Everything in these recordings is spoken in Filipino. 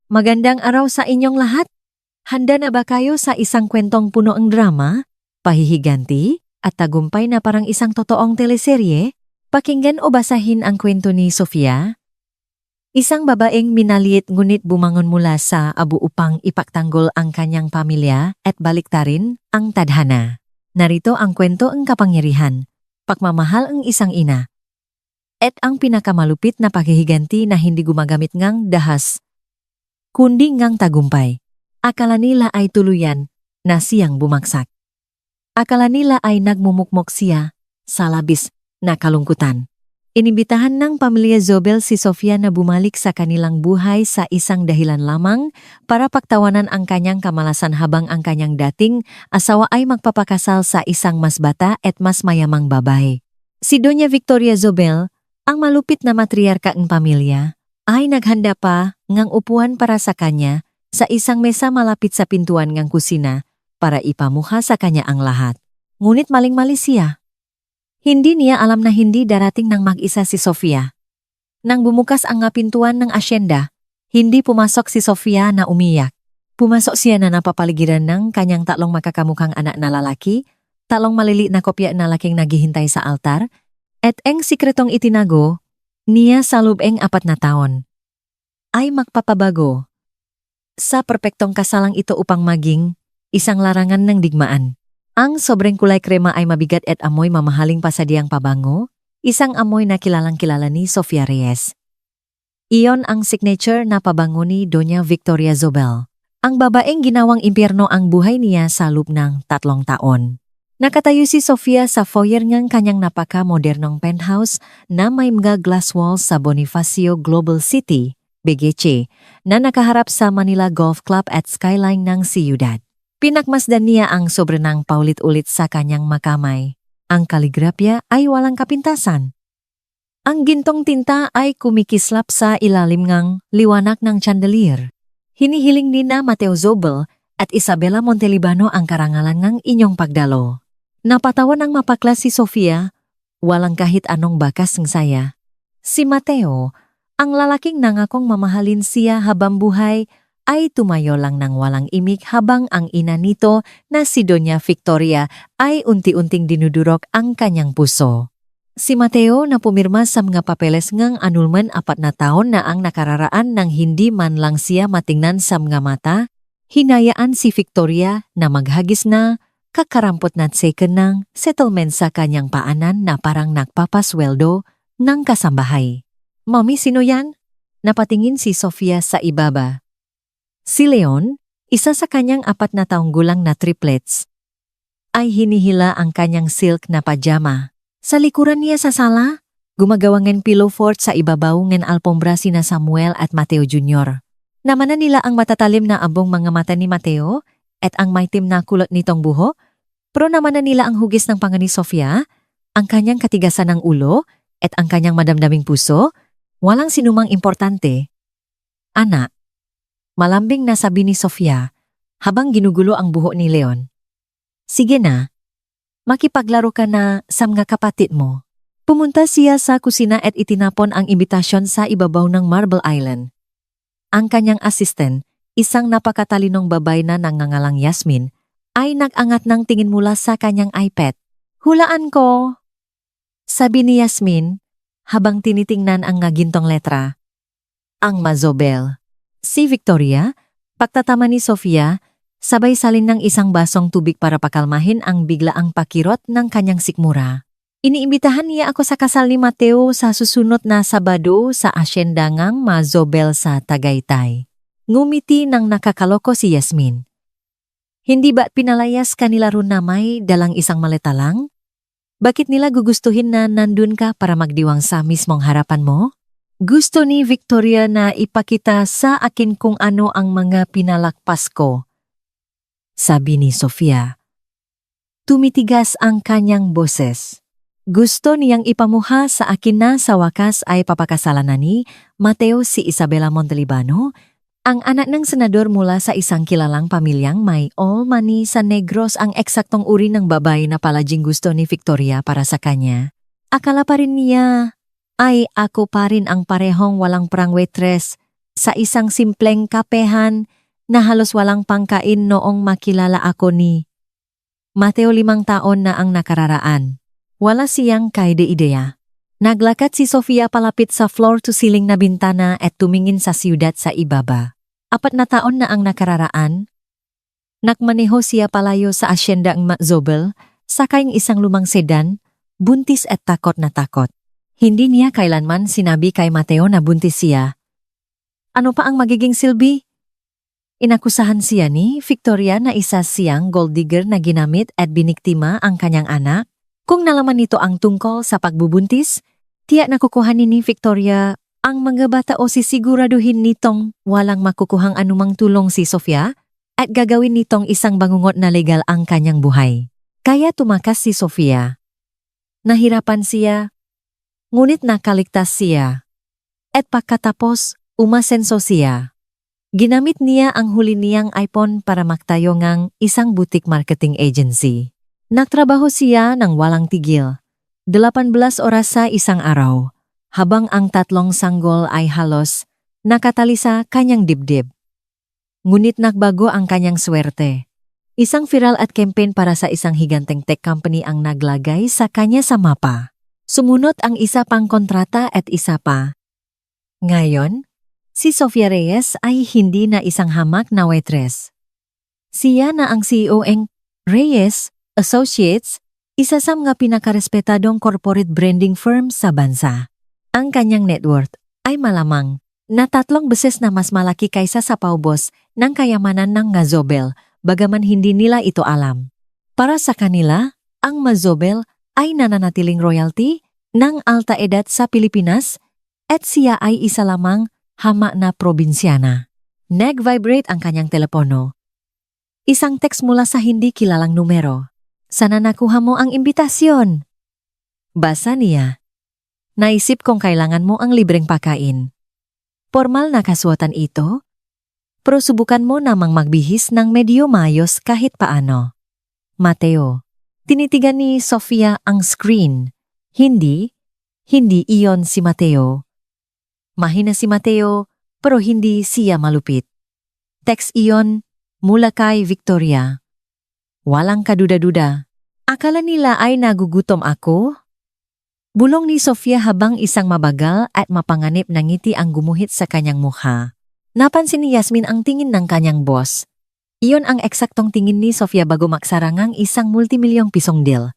Magandang araw sa inyong lahat. Handa na ba kayo sa isang kwentong puno ang drama, pahihiganti, at tagumpay na parang isang totoong teleserye? Pakinggan o basahin ang kwento ni Sofia. Isang babaeng minaliit ngunit bumangon mula sa abo upang ipagtanggol ang kanyang pamilya at baliktarin ang tadhana. Narito ang kwento ang kapangyarihan, pagmamahal ang isang ina, at ang pinakamalupit na paghihiganti na hindi gumagamit ngang dahas, kundi ngang tagumpay. Akala nila ay tuluyan na siyang bumagsak. Akala nila ay nagmumukmok siya sa labis na kalungkutan. Inibitahan ng pamilya Zobel si Sofia na bumalik sa kanilang buhay sa isang dahilan lamang para pagtawanan ang kanyang kamalasan habang ang kanyang dating asawa ay magpapakasal sa isang mas bata at mas mayamang babae. Si Doña Victoria Zobel, ang malupit na matriarka ng pamilya, ay naghanda pa ngang upuan para sa kanya sa isang mesa malapit sa pintuan ngang kusina para ipamuha sa kanya ang lahat. Ngunit maling-mali siya. Hindi niya alam na hindi darating ng mag-isa si Sofia. Nang bumukas ang pintuan ng asyenda, hindi pumasok si Sofia na umiyak. Pumasok siya na napapaligiran ng kanyang tatlong makakamukhang anak na lalaki, tatlong maliliit na kopya na laking naghihintay sa altar, at ang sikretong itinago niya sa loob ng 4 na taon ay magpapabago sa perpektong kasalang ito upang maging isang larangan ng digmaan. Ang sobrang kulay krema ay mabigat at amoy mamahaling pasadyang pabango, isang amoy na kilalang-kilala ni Sofia Reyes. Iyon ang signature na pabango ni Doña Victoria Zobel. Ang babaeng ginawang impyerno ang buhay niya sa loob ng 3 taon. Nakatayo si Sofia sa foyer ng kanyang napaka-modernong penthouse na may mga glass walls sa Bonifacio Global City, BGC, na nakaharap sa Manila Golf Club at skyline ng siyudad. Pinakmasdan niya ang sobrenang paulit-ulit sa kanyang makamay. Ang kaligrapya ay walang kapintasan. Ang gintong tinta ay kumikislap sa ilalim ng liwanag ng chandelier. Hinihiling ni na Mateo Zobel at Isabela Montelibano ang karangalan ng inyong pagdalo. Napatawan ng mapakla si Sofia, walang kahit anong bakas ng saya. Si Mateo, ang lalaking nangakong mamahalin siya habang buhay, ay tumayo lang ng walang imik habang ang ina nito na si Doña Victoria ay unti-unting dinudurok ang kanyang puso. Si Mateo na pumirma sa mga papeles ngang anulman 4 na taon na ang nakararaan nang hindi man lang siya matingnan sa mga mata, hinayaan si Victoria na maghagis na kakarampot na second ng settlement sa kanyang paanan na parang nagpapasweldo ng kasambahay. Mami, sino yan? Napatingin si Sofia sa ibaba. Si Leon, isa sa kanyang 4 na taong gulang na triplets, ay hinihila ang kanyang silk na pajama. Sa likuran niya sa sala, gumagawang pillow fort sa ibabaw ng alpombra sina Samuel at Mateo Jr. Namanan nila ang matatalim na abong mga mata ni Mateo at ang maitim na kulot nitong buho, pero namanan nila ang hugis ng panga ni Sofia, ang kanyang katigasan ng ulo at ang kanyang madamdaming puso. Walang sinumang importante. Anak, malambing na sabi ni Sofia habang ginugulo ang buho ni Leon. Sige na, makipaglaro ka na sa mga kapatid mo. Pumunta siya sa kusina at itinapon ang imbitasyon sa ibabaw ng Marble Island. Ang kanyang assistant, isang napakatalinong babae na nangangalang Yasmin, ay nag-angat ng tingin mula sa kanyang iPad. Hulaan ko, sabi ni Yasmin, habang tinitingnan ang gintong letra. Ang Mazobel. Si Victoria, pagtatama ni Sofia, sabay salin ng isang basong tubig para pakalmahin ang biglaang pakirot ng kanyang sikmura. Iniimbitahan niya ako sa kasal ni Mateo sa susunod na Sabado sa asyenda ngang Mazobel sa Tagaytay. Ngumiti ng nakakaloko si Yasmin. Hindi ba pinalayas kanila ron na may dalang isang maleta lang? Bakit nila gugustuhin na nandun ka para magdiwang sa mismong harapan mo? Gusto ni Victoria na ipakita sa akin kung ano ang mga pinalakpas ko, sabi ni Sofia. Tumitigas ang kanyang boses. Gusto niyang ipamuha sa akin na sa wakas ay papakasalan na ni Mateo si Isabela Montelibano, ang anak ng senador mula sa isang kilalang pamilyang may all money sa Negros, ang eksaktong uri ng babae na palaging gusto ni Victoria para sa kanya. Akala pa rin niya ay ako pa rin ang parehong walang prang waitress Sa isang simpleng kapehan na halos walang pangkain noong makilala ako ni Mateo 5 taon na ang nakararaan. Wala siyang kaide-ideya. Naglakad si Sofia palapit sa floor-to-ceiling na bintana at tumingin sa siyudad sa ibaba. 4 na taon na ang nakararaan. Nakmaneho siya palayo sa asyenda ng Zobel, sakay isang lumang sedan, buntis at takot na takot. Hindi niya kailanman sinabi kay Mateo na buntis siya. Ano pa ang magiging silbi? Inakusahan siya ni Victoria na isa siyang gold digger na ginamit at biniktima ang kanyang anak. Kung nalaman nito ang tungkol sa pagbubuntis, tiyak na kukuhanin ni Victoria ang mga bata o sisiguraduhin nitong walang makukuhang anumang tulong si Sofia at gagawin nitong isang bangungot na legal ang kanyang buhay. Kaya tumakas si Sofia. Nahirapan siya, ngunit nakaligtas siya. At pagkatapos, umasenso siya. Ginamit niya ang huli niyang iPhone para magtayo ng isang boutique marketing agency. Nagtrabaho siya ng walang tigil. 18 oras sa isang araw, habang ang 3 sanggol ay halos nakatali sa kanyang dibdib. Ngunit nagbago ang kanyang swerte. Isang viral at campaign para sa isang higanteng tech company ang naglagay sa kanya sa mapa. Sumunod ang isa pang kontrata at isa pa. Ngayon, si Sofia Reyes ay hindi na isang hamak na waitress. Siya na ang CEO ng Reyes Associates, isa sa mga pinakarespetadong corporate branding firm sa bansa. Ang kanyang net worth ay malamang na 3 beses na mas malaki kaysa sa paubos ng kayamanan ng Zobel, bagaman hindi nila ito alam. Para sa kanila, ang Zobel ay nananatiling royalty ng alta edad sa Pilipinas at siya ay isa lamang hamak na probinsyana. Nag-vibrate ang kanyang telepono. Isang text mula sa hindi kilalang numero. Sana nakuha mo ang imbitasyon. Basa niya. Naisip kong kailangan mo ang libreng pagkain. Formal na kasuotan ito, pero subukan mo namang magbihis ng medyo maayos kahit paano. Mateo. Tinitigan ni Sofia ang screen. Hindi iyon si Mateo. Mahina si Mateo, pero hindi siya malupit. Text iyon mula kay Victoria. Walang kaduda-duda. Akala nila ay nagugutom ako? Bulong ni Sofia habang isang mabagal at mapanganib na ngiti ang gumuhit sa kanyang mukha. Napansin ni Yasmin ang tingin ng kanyang boss. Iyon ang eksaktong tingin ni Sofia bago maksarangang isang multimilyong pisong deal.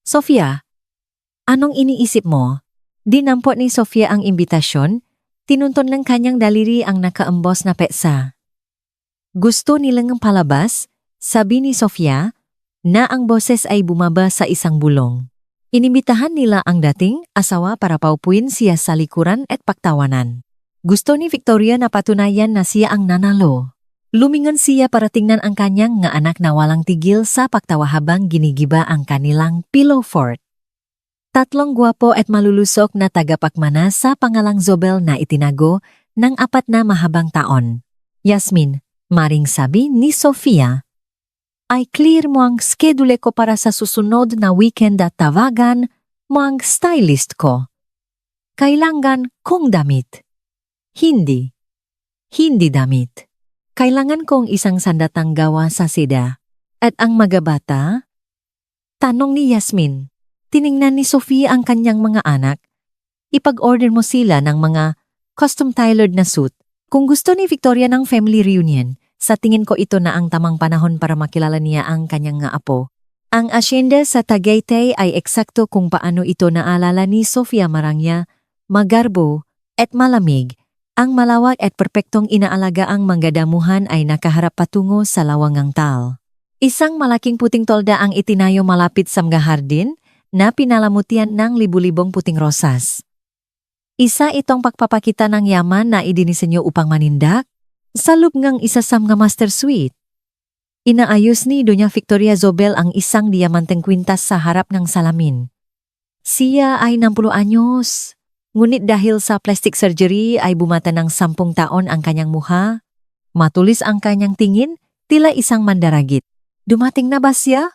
Sofia, anong iniisip mo? Dinampot ni Sofia ang imbitasyon, tinunton ng kanyang daliri ang nakaambos na petsa. Gusto nilang palabas, sabi ni Sofia, na ang boses ay bumaba sa isang bulong. Inimbitahan nila ang dating asawa para paupuin siya sa likuran at pagtawanan. Gusto ni Victoria na patunayan na siya ang nanalo. Lumingon siya para tingnan ang kanyang nga anak na walang tigil sa pagtawa habang ginigiba ang kanilang pillow fort. 3 gwapo at malulusok na tagapakmana sa pangalang Zobel na itinago ng 4 na mahabang taon. Yasmin, maring sabi ni Sofia, ay clear mo ang schedule ko para sa susunod na weekend at tawagan mo ang stylist ko. Kailangan kong damit. Hindi damit. Kailangan kong isang sandatang gawa sa seda. At ang magabata? Tanong ni Yasmin. Tiningnan ni Sofia ang kanyang mga anak. Ipag-order mo sila ng mga custom-tailored na suit. Kung gusto ni Victoria ng family reunion, sa tingin ko ito na ang tamang panahon para makilala niya ang kanyang nga apo. Ang asyenda sa Tagaytay ay eksakto kung paano ito naalala ni Sofia Marangya, magarbo at malamig. Ang malawak at perpektong inaalagaang manggadamuhan ay nakaharap patungo sa lawangang tal. Isang malaking puting tolda ang itinayo malapit sa mga hardin na pinalamutian ng libu-libong puting rosas. Isa itong pagpapakita ng yaman na idinisenyo upang manindak sa loob ng isa sa mga master suite. Inaayos ni Doña Victoria Zobel ang isang diamanteng kwintas sa harap ng salamin. Siya ay 60 anyos, ngunit dahil sa plastic surgery ay bumata ng 10 taon ang kanyang mukha. Matulis ang kanyang tingin, tila isang mandaragit. Dumating na ba siya?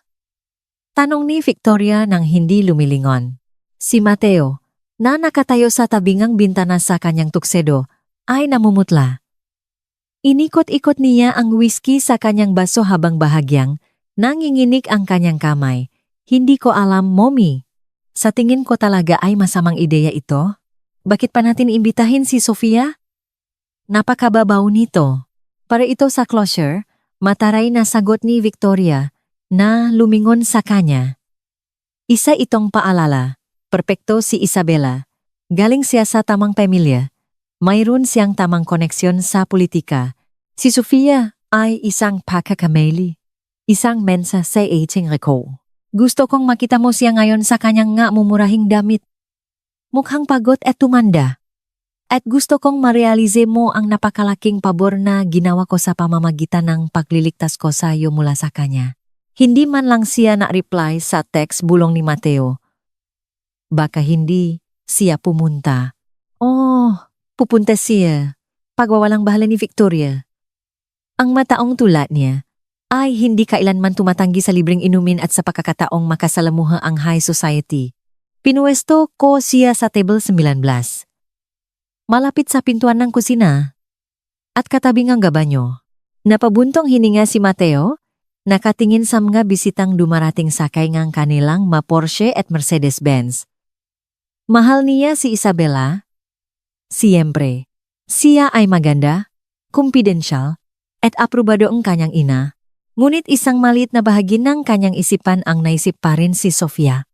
Tanong ni Victoria nang hindi lumilingon. Si Mateo, na nakatayo sa tabingang bintana sa kanyang tuksedo, ay namumutla. Inikot-ikot niya ang whiskey sa kanyang baso habang bahagyang nanginginig ang kanyang kamay. Hindi ko alam, Mommy. Sa tingin ko talaga ay masamang ideya ito. Bakit pa natin imbitahin si Sofia? Napakababaw nito. Para ito sa closure, mataray na sagot ni Victoria na lumingon sa kanya. Isa itong paalala. Perpekto si Isabela. Galing siya sa tamang pamilya. Mayroon siyang tamang koneksyon sa politika. Si Sofia ay isang pagkakamali. Isang mensa sa ating recall. Gusto kong makita mo siya ngayon sa kanyang nga mumurahing damit. Mukhang pagod at tumanda. At gusto kong marealize mo ang napakalaking pabor na ginawa ko sa pamamagitan ng pagliligtas ko sa iyo mula sa kanya. Hindi man lang siya na-reply sa text bulong ni Mateo. Baka hindi siya pumunta. Oh, pupunta siya. Pagwawalang bahala ni Victoria. Ang mataong tulad niya ay hindi kailanman tumatanggi sa libreng inumin at sa pagkakataong makasalamuha ang high society. Pinuwesto ko siya sa table 19. Malapit sa pintuan ng kusina at katabing ang gabanyo. Napabuntong hininga si Mateo, nakatingin sa mga bisitang dumarating sakay ngang kanilang Porsche at Mercedes-Benz. Mahal niya si Isabela? Siyempre, siya ay maganda, kumpidensyal, at aprobado ang kanyang ina. Ngunit isang maliit na bahagi ng kanyang isipan ang naisip pa rin si Sofia.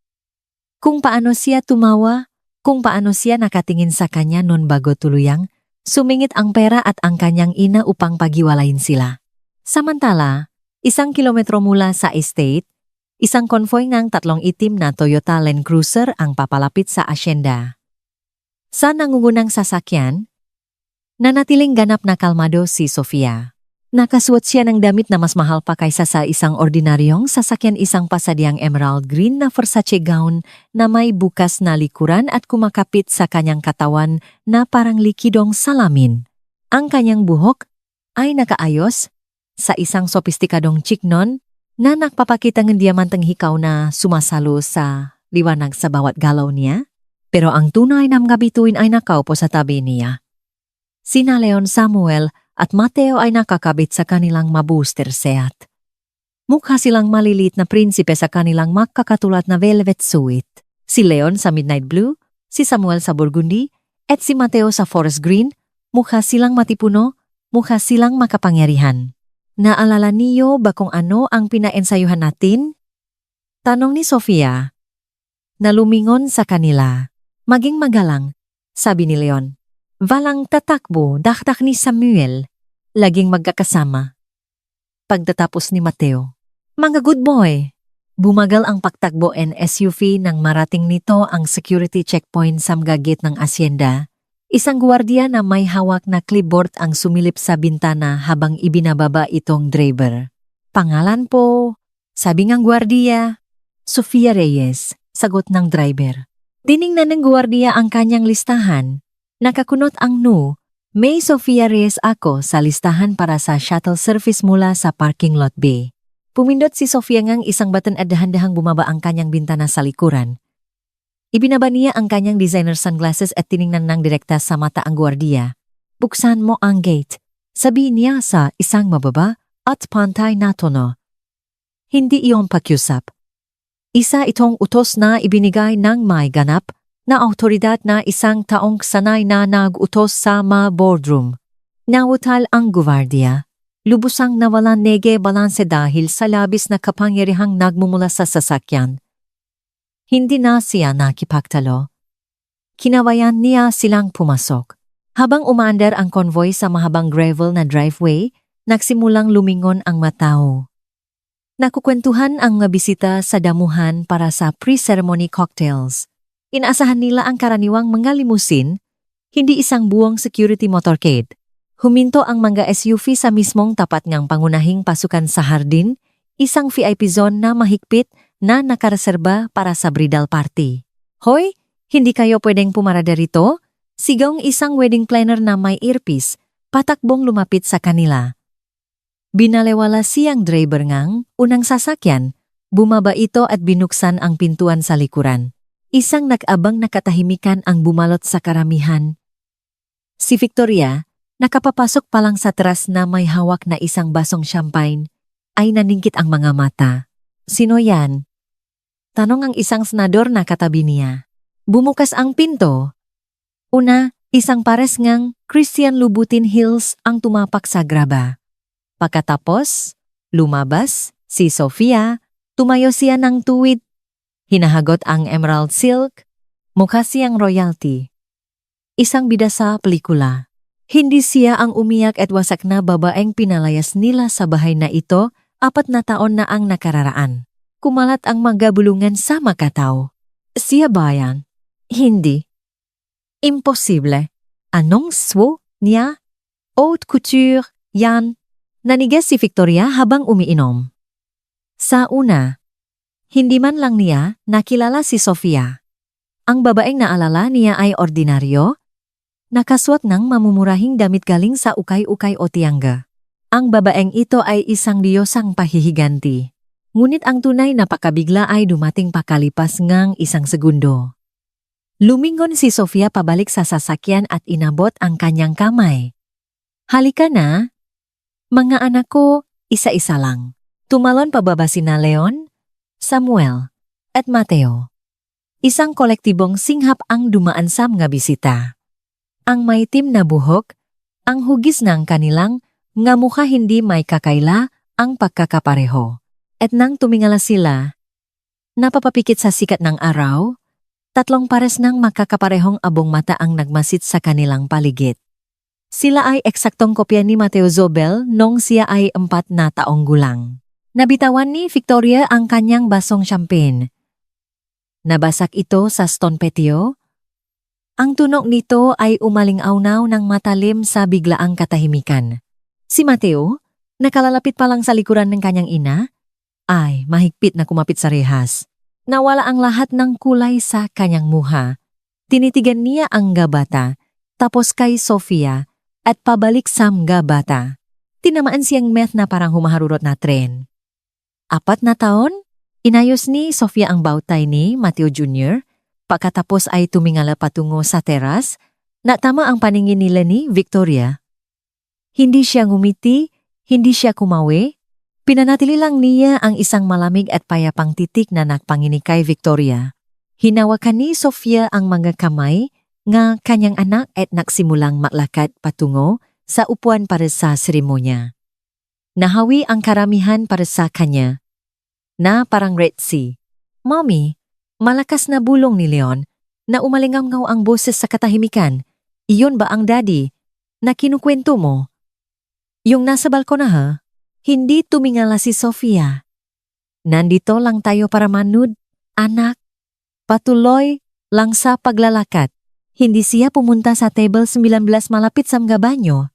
Kung paano siya tumawa, kung paano siya nakatingin sa kanya noon bago tuluyang, sumingit ang pera at ang kanyang ina upang paghiwalayin sila. Samantala, 1 kilometro mula sa estate, isang konvoy ng 3 itim na Toyota Land Cruiser ang papalapit sa asyenda. Sa nangungunang sasakyan, nanatiling ganap na kalmado si Sofia. Nakasuot siya ng damit na mas mahal pa kaysa sa isang ordinaryong sasakyan, isang pasadyang emerald green na Versace gown na may bukas na likuran at kumakapit sa kanyang katawan na parang likidong salamin. Ang kanyang buhok ay nakaayos sa isang sopistikadong chiknon na nagpapakita ng diamanteng hikaw na sumasalo sa liwanag sa bawat galaw niya. Pero ang tunay na mga bituin ay nakaupo sa tabi niya. Sina Leon Samuel at Mateo ay nakakabit sa kanilang mabuster Seat. Mukha silang malilit na prinsipe sa kanilang makakatulad na velvet suit. Si Leon sa midnight blue, si Samuel sa burgundy, at si Mateo sa forest green. Mukha silang matipuno, mukha silang makapangyarihan. Naalala niyo ba kung ano ang pinaensayuhan natin? Tanong ni Sofia. Nalumingon sa kanila. Maging magalang, sabi ni Leon. Walang tatakbo, dakdak ni Samuel. Laging magkakasama. Pagtatapos ni Mateo. Mga good boy. Bumagal ang pagtakbo ng SUV nang marating nito ang security checkpoint sa mga gate ng asyenda. Isang gwardiya na may hawak na clipboard ang sumilip sa bintana habang ibinababa itong driver. Pangalan po, sabi ng gwardiya. Sofia Reyes, sagot ng driver. Tiningnan ng gwardiya ang kanyang listahan. Nakakunot ang no. May Sofia Reyes ako sa listahan para sa shuttle service mula sa parking lot B. Pumindot si Sofia ngang isang button at dahan-dahang bumaba ang kanyang bintana sa likuran. Ibinaba niya ang kanyang designer sunglasses at tiningnan ng direkta sa mata ang gwardiya. Buksan mo ang gate, sabi niya sa isang mababa at pantay na tono. Hindi iyon pakiusap. Isa itong utos na ibinigay ng may ganap na autoridad na isang taong sanay na nag-utos sa boardroom. Nawutal ang gwardiya. Lubusang nawalan nege balanse dahil sa labis na kapangyarihang nagmumula sa sasakyan. Hindi na siya nakipagtalo. Kinawayan niya silang pumasok. Habang umaandar ang convoy sa mahabang gravel na driveway, nagsimulang lumingon ang matao. Nakukwentuhan ang mga bisita sa damuhan para sa pre-ceremony cocktails. Inaasahan nila ang karaniwang mga limusin, hindi isang buong security motorcade. Huminto ang mga SUV sa mismong tapat ng pangunahing pasukan sa hardin, isang VIP zone na mahigpit na nakareserba para sa bridal party. Hoy, hindi kayo pwedeng pumarada rito? Sigaw isang wedding planner na may earpiece, patakbong lumapit sa kanila. Binalewala siyang driver ngang unang sasakyan, bumaba ito at binuksan ang pintuan sa likuran. Isang nag-abang na katahimikan ang bumalot sa karamihan. Si Victoria, nakapapasok pa lang sa teras na may hawak na isang basong champagne, ay naningkit ang mga mata. Sino yan? Tanong ang isang senador na katabi niya. Bumukas ang pinto. Una, isang pares ngang Christian Louboutin Hills ang tumapak sa graba. Pagkatapos, lumabas si Sofia, tumayo siya ng tuwid. Hinahagot ang emerald silk, mukha siyang royalty. Isang bida sa pelikula. Hindi siya ang umiyak at wasak na babaeng pinalayas nila sa bahay na ito 4 na taon na ang nakararaan. Kumalat ang magabulungan sa makataw. Siya ba yan? Hindi. Imposible. Anong swo niya? Haute couture, yan. Nanigas si Victoria habang umiinom. Sa una, hindi man lang niya nakilala si Sofia. Ang babaeng naalala niya ay ordinaryo, nakaswat ng mamumurahing damit galing sa ukay-ukay o tiangga. Ang babaeng ito ay isang diyosang pahihiganti. Ngunit ang tunay na pakabigla ay dumating pakalipas ngang 1 segundo. Lumingon si Sofia pabalik sa sasakyan at inabot ang kanyang kamay. Halika na. Mga anak ko, isa-isa lang. Tumalon pababa sina Leon, Samuel, at Mateo. Isang kolektibong singhap ang dumaan sa mga bisita. Ang maitim na buhok, ang hugis ng kanilang nga mukha hindi may kakaila ang pagkakapareho. At nang tumingala sila, napapapikit sa sikat ng araw, 3 pares ng makakaparehong abong mata ang nagmasid sa kanilang paligid. Sila ay eksaktong kopya ni Mateo Zobel nung siya ay 4 na taong gulang. Nabitawan ni Victoria ang kanyang basong champagne. Nabasak ito sa stone patio. Ang tunog nito ay umaling-awnaw ng matalim sa biglaang katahimikan. Si Mateo, nakalalapit pa lang sa likuran ng kanyang ina, ay mahigpit na kumapit sa rehas. Nawala ang lahat ng kulay sa kanyang muha. Tinitigan niya ang gabata, tapos kay Sofia, at pabalik sa mga bata. Tinamaan siyang meth na parang humaharurot na tren. 4 na taon, inayos ni Sofia ang bawtay ni Mateo Jr., pagkatapos ay tumingala patungo sa teras, na tama ang paningin nila ni Victoria. Hindi siya ngumiti, hindi siya kumawi. Pinanatili lang niya ang isang malamig at payapang titik na nagpangini kay Victoria. Hinawakan ni Sofia ang mga kamay nga kanyang anak at nagsimulang maglakad patungo sa upuan para sa seremonya. Nahawi ang karamihan para sa kanya, na parang Red Sea. Mommy, malakas na bulong ni Leon na umalingaw-ngaw ang boses sa katahimikan. Iyon ba ang daddy na kinukwento mo? Yung nasa balkona ha? Hindi tumingala si Sofia. Nandito lang tayo para manood, anak. Patuloy lang sa paglalakad. Hindi siya pumunta sa table 19 malapit sa mga banyo.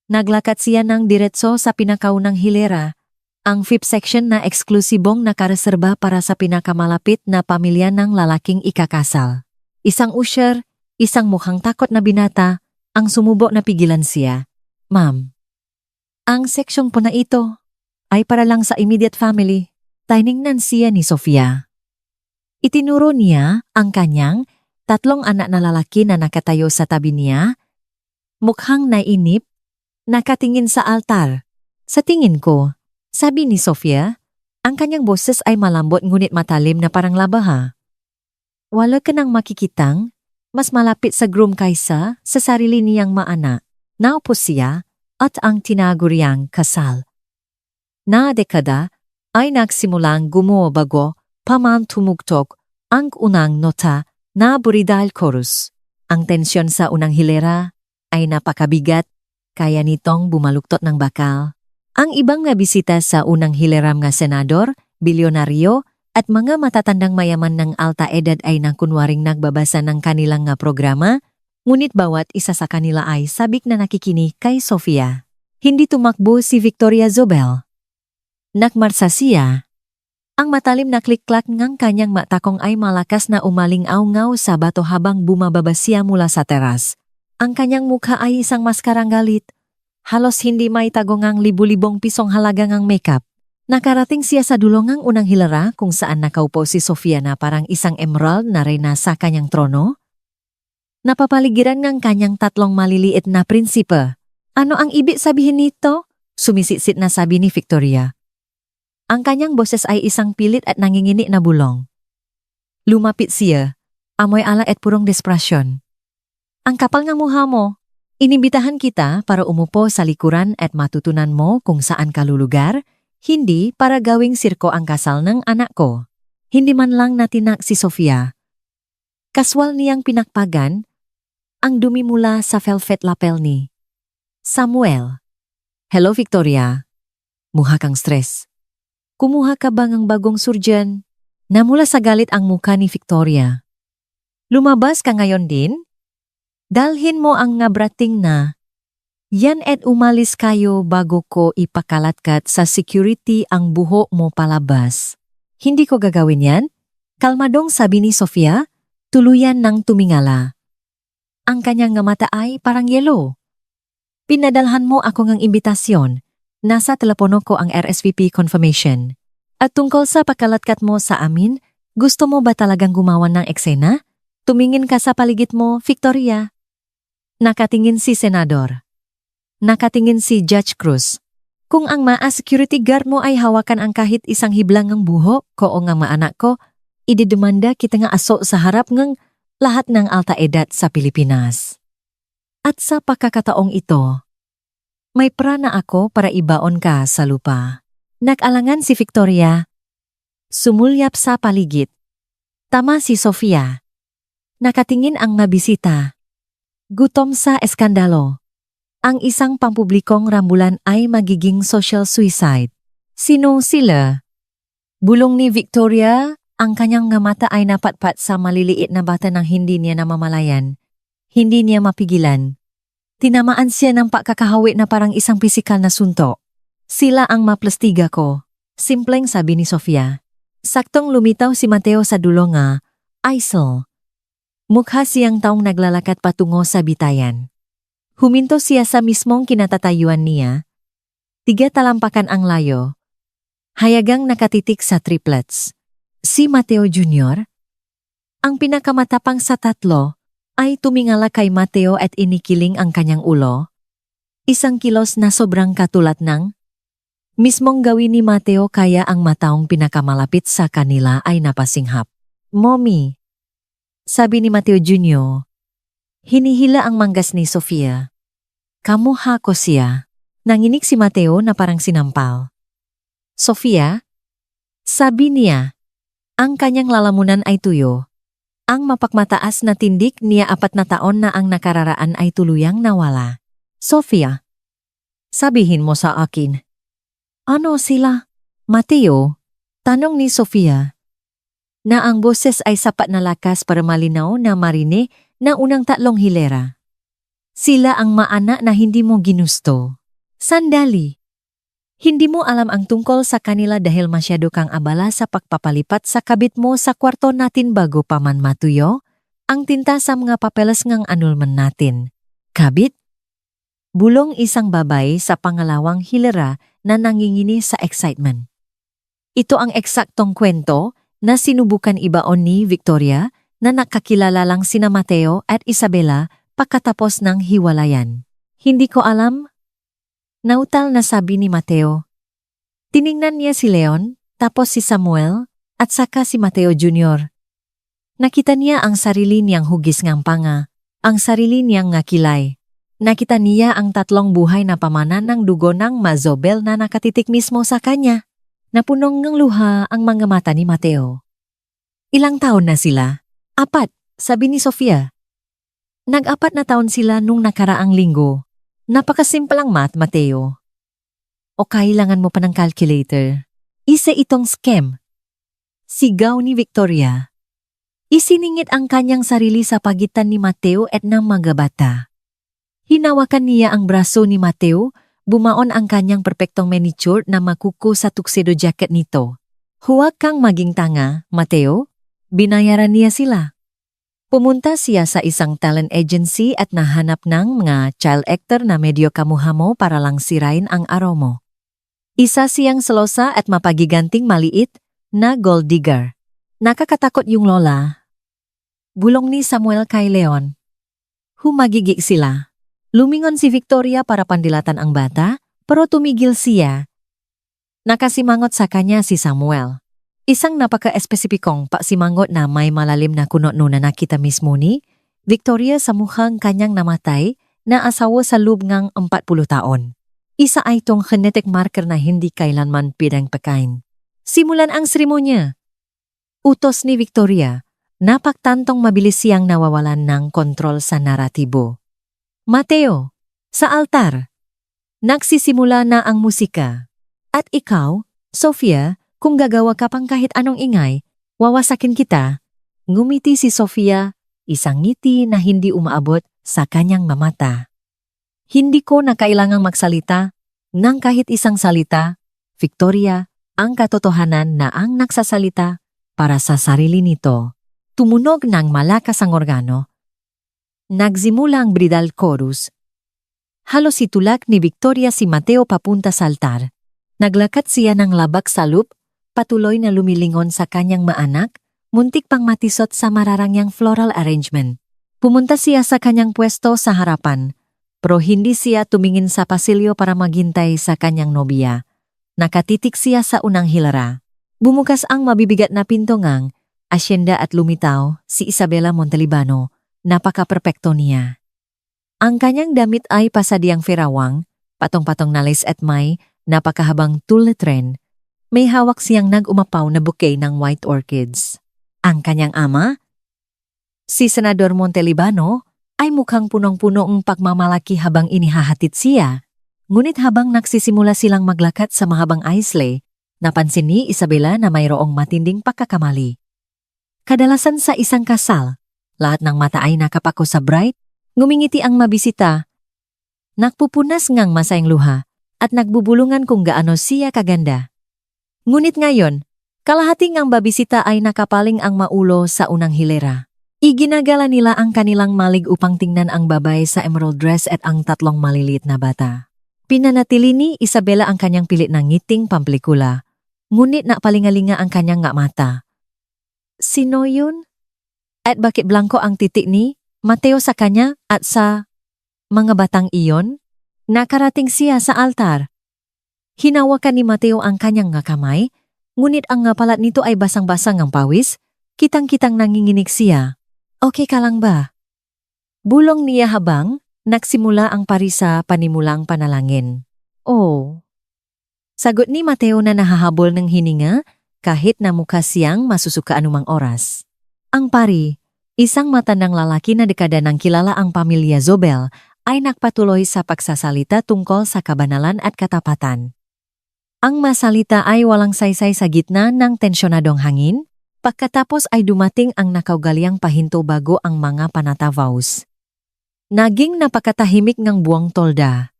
Naglakad siya ng diretso sa pinakaunang hilera, ang 5th section na eksklusibong nakareserba para sa pinakamalapit na pamilya ng lalaking ikakasal. Isang usher, isang mukhang takot na binata, ang sumubo na pigilan siya. Ma'am, ang seksyong po na ito ay para lang sa immediate family. Tiningnan siya ni Sofia. Itinuro niya ang kanyang 3 anak na lalaki na nakatayo sa tabi niya, mukhang nainip, nakatingin sa altar. Sa tingin ko, sabi ni Sofia, ang kanyang boses ay malambot ngunit matalim na parang labaha. Wala ka nang makikitang, mas malapit sa groom kaysa sa sarili niyang maana. Naupo siya at ang tinaguriang kasal. Na dekada ay nagsimulang gumubago paman tumugtog ang unang nota na buridal chorus. Ang tensyon sa unang hilera ay napakabigat, kaya nitong bumaluktot ng bakal. Ang ibang nga bisita sa unang hileram nga senador, bilyonaryo, at mga matatandang mayaman ng alta edad ay nangkunwaring nagbabasa ng kanilang nga programa, ngunit bawat isa sa kanila ay sabik na nakikinig kay Sofia. Hindi tumakbo si Victoria Zobel. Nakmarsa siya. Ang matalim na klik-klak ng kanyang matakong ay malakas na umaling-awngaw sa bato habang bumababa siya mula sa teras. Ang kanyang mukha ay isang maskarang galit. Halos hindi may tagongang libu-libong pisong halagang ang makeup. Nakarating siya sa dulongang unang hilera kung saan nakaupo si Sofia na parang isang emerald na reyna sa kanyang trono. Napapaligiran ng kanyang tatlong maliliit na prinsipe. Ano ang ibig sabihin nito? Sumisitsit na sabi ni Victoria. Ang kanyang boses ay isang pilit at nangingini na bulong. Lumapit siya, amoy alak at purong desperasyon. Ang kapal ng mukha mo. Inimbitahan kita para umupo sa likuran at matutunan mo kung saan ka lulugar, hindi para gawing sirko ang kasal ng anak ko. Hindi man lang natinak si Sofia. Kaswal niyang pinakpagan, ang dumi mula sa velvet lapel ni Samuel. Hello Victoria. Mukha kang stress. Kumuha ka ba ng bagong surgeon? Namula sa galit ang mukha ni Victoria. Lumabas ka ngayon din? Dalhin mo ang ngabrating na. Yan at umalis kayo bago ko ipakalatkat sa security ang buhok mo palabas. Hindi ko gagawin yan? Kalmadong sabi ni Sofia, tuluyan ng tumingala. Ang kanyang mata ay parang yelo. Pinadalhan mo ako ng imbitasyon. Nasa telepono ko ang RSVP confirmation. At tungkol sa pakalatkat mo sa amin, gusto mo ba talagang gumawa ng eksena? Tumingin ka sa paligid mo, Victoria. Nakatingin si Senador. Nakatingin si Judge Cruz. Kung ang security guard mo ay hawakan ang kahit isang hiblang ng buhok ko o ng anak ko, ididemanda kita nga aso sa harap ng lahat ng alta edad sa Pilipinas. At sa pagkakataong ito, may prana ako para ibaon ka sa lupa. Nag-alangan si Victoria. Sumulyap sa paligid. Tama si Sofia. Nakatingin ang mabisita. Gutom sa eskandalo. Ang isang pampublikong rambulan ay magiging social suicide. Sino sila? Bulong ni Victoria, ang kanyang mata ay napatpat sa maliliit na bata ng hindi niya namamalayan. Hindi niya mapigilan. Tinamaan siya ng pagkakahawi na parang isang pisikal na suntok. Sila ang maplastiga ko. Simpleng sabi ni Sofia. Saktong lumitaw si Mateo sa dulo nga, Aisel. Mukha siyang taong naglalakad patungo sa bitayan. Huminto siya sa mismong kinatatayuan niya. 3 talampakan ang layo. Hayagang nakatitik sa triplets. Si Mateo Jr., ang pinakamatapang sa tatlo, ay tumingala kay Mateo at inikiling ang kanyang ulo. Isang kilos na sobrang katulad ng mismong gawin ni Mateo kaya ang mataong pinakamalapit sa kanila ay napasinghap. Mommy, sabi ni Mateo Jr., hinihila ang manggas ni Sofia. Kamuha ko siya. Nanginig si Mateo na parang sinampal. Sofia, sabi niya, ang kanyang lalamunan ay tuyo. Ang mapakmataas na tindik niya 4 na taon na ang nakararaan ay tuluyang nawala. Sofia, sabihin mo sa akin. Ano sila? Mateo, tanong ni Sofia. Na ang boses ay sapat na lakas para malinaw na marine na unang 3 hilera. Sila ang maanak na hindi mo ginusto. Sandali. Hindi mo alam ang tungkol sa kanila dahil masyado kang abala sa pagpapalipat sa kabit mo sa kwarto natin bago pa man matuyo ang tinta sa mga papeles ng annulment natin. Kabit? Bulong isang babae sa pangalawang hilera na nangingini sa excitement. Ito ang eksaktong kwento na sinubukan ibaon ni Victoria na nakakilala lang sina Mateo at Isabela pagkatapos ng hiwalayan. Hindi ko alam. Nautal na sabi ni Mateo. Tiningnan niya si Leon, tapos si Samuel, at saka si Mateo Jr. Nakita niya ang sarili niyang hugis ng panga, ang sarili niyang ngakilay. Nakita niya ang 3 buhay na pamanan ng dugo ng Mazobel na nakatitik mismo sa kanya. Napunong ng luha ang mga mata ni Mateo. Ilang taon na sila? 4, sabi ni Sofia. Nag-4 na taon sila nung nakaraang linggo. Napakasimplang math, Mateo. O kailangan mo pa ng calculator. Isa itong scam. Sigaw ni Victoria. Isiningit ang kanyang sarili sa pagitan ni Mateo at ng mga bata. Hinawakan niya ang braso ni Mateo, bumaon ang kanyang perpektong manicure na makuko sa tuxedo jacket nito. Huwag kang maging tanga, Mateo. Binayaran niya sila. Pumunta siya sa isang talent agency at nahanap ng mga child actor na medyo kamuha mo para lang sirain ang araw mo. Isa siyang selosa at mapagiganting maliit na gold digger. Nakakatakot yung lola. Bulong ni Samuel kay Leon. Humagigik sila. Lumingon si Victoria para pandilatan ang bata, pero tumigil siya. Nakasimangot sa kanya si Samuel. Isang napaka-espesipikong pasimangot na may malalim na kuno-no na nakita mismo ni Victoria sa mukhang kanyang namatay na asawa sa loob ng 40 taon. Isa ay itong genetic marker na hindi kailanman pidang pakain. Simulan ang seremonya. Utos ni Victoria, napaktantong mabilis siyang nawawalan ng kontrol sa naratibo. Mateo, sa altar. Nagsisimula na ang musika. At ikaw, Sofia, kung gagawa ka pang kahit anong ingay, wawasakin kita. Ngumiti si Sofia, isang ngiti na hindi umaabot sa kanyang mamata. Hindi ko na kailangang magsalita ng kahit isang salita, Victoria, ang katotohanan na ang nagsasalita para sa sarili nito. Tumunog ng malakas ang organo. Nagsimula ang bridal chorus. Halos itulak ni Victoria si Mateo papunta sa altar. Naglakad siya ng labak sa loop, patuloy na lumilingon sa kanyang maanak, muntik pang matisot sa mararangyang floral arrangement. Pumunta siya sa kanyang pwesto sa harapan, pero hindi siya tumingin sa pasilyo para maghintay sa kanyang nobya. Nakatitik siya sa unang hilara. Bumukas ang mabibigat na pintungang, asyenda at lumitaw si Isabela Montalibano. Napaka-perpekto niya. Ang kanyang damit ay pasadyang ferawang, patong-patong na lace at may napakahabang tulle-tren. May hawak siyang nag-umapaw na bouquet ng white orchids. Ang kanyang ama, si Senador Montalibano, ay mukhang punong-punong pagmamalaki habang inihahatid siya. Ngunit habang nagsisimula silang maglakad sa mahabang aisle, napansin ni Isabela na mayroong matinding pagkakamali. Kadalasan sa isang kasal, lahat ng mata ay nakapako sa bride, ngumingiti ang mabisita. Nagpupunas ngang masayang luha at nagbubulungan kung gaano siya kaganda. Ngunit ngayon, kalahating ang babisita ay nakapaling ang maulo sa unang hilera. Iginagala nila ang kanilang malig upang tingnan ang babae sa emerald dress at ang tatlong maliliit na bata. Pinanatili ni Isabela ang kanyang pilit na ngiting pamplikula, ngunit napalingalinga ang kanyang nga mata. Sino yun? At bakit blanco ang titik ni Mateo sa kanya at sa mga batang iyon? Nakarating siya sa altar. Hinawakan ni Mateo ang kanyang nga kamay, ngunit ang nga palat nito ay basang-basang ang pawis, kitang-kitang nanginginig siya. Okay ka lang ba? Bulong niya habang nagsimula ang parisa panimulang panalangin. Oh. Sagot ni Mateo na nahahabol ng hininga kahit na mukha siyang masusuka anumang oras. Ang pari, isang matandang lalaki na dekada ng kilala ang pamilya Zobel, ay nagpatuloy sa pagsasalita tungkol sa kabanalan at katapatan. Ang masalita ay walang saysay sa gitna ng tensyonadong hangin, pagkatapos ay dumating ang nakaugaliang pahinto bago ang mga panata vows. Naging napakatahimik ng buwang tolda.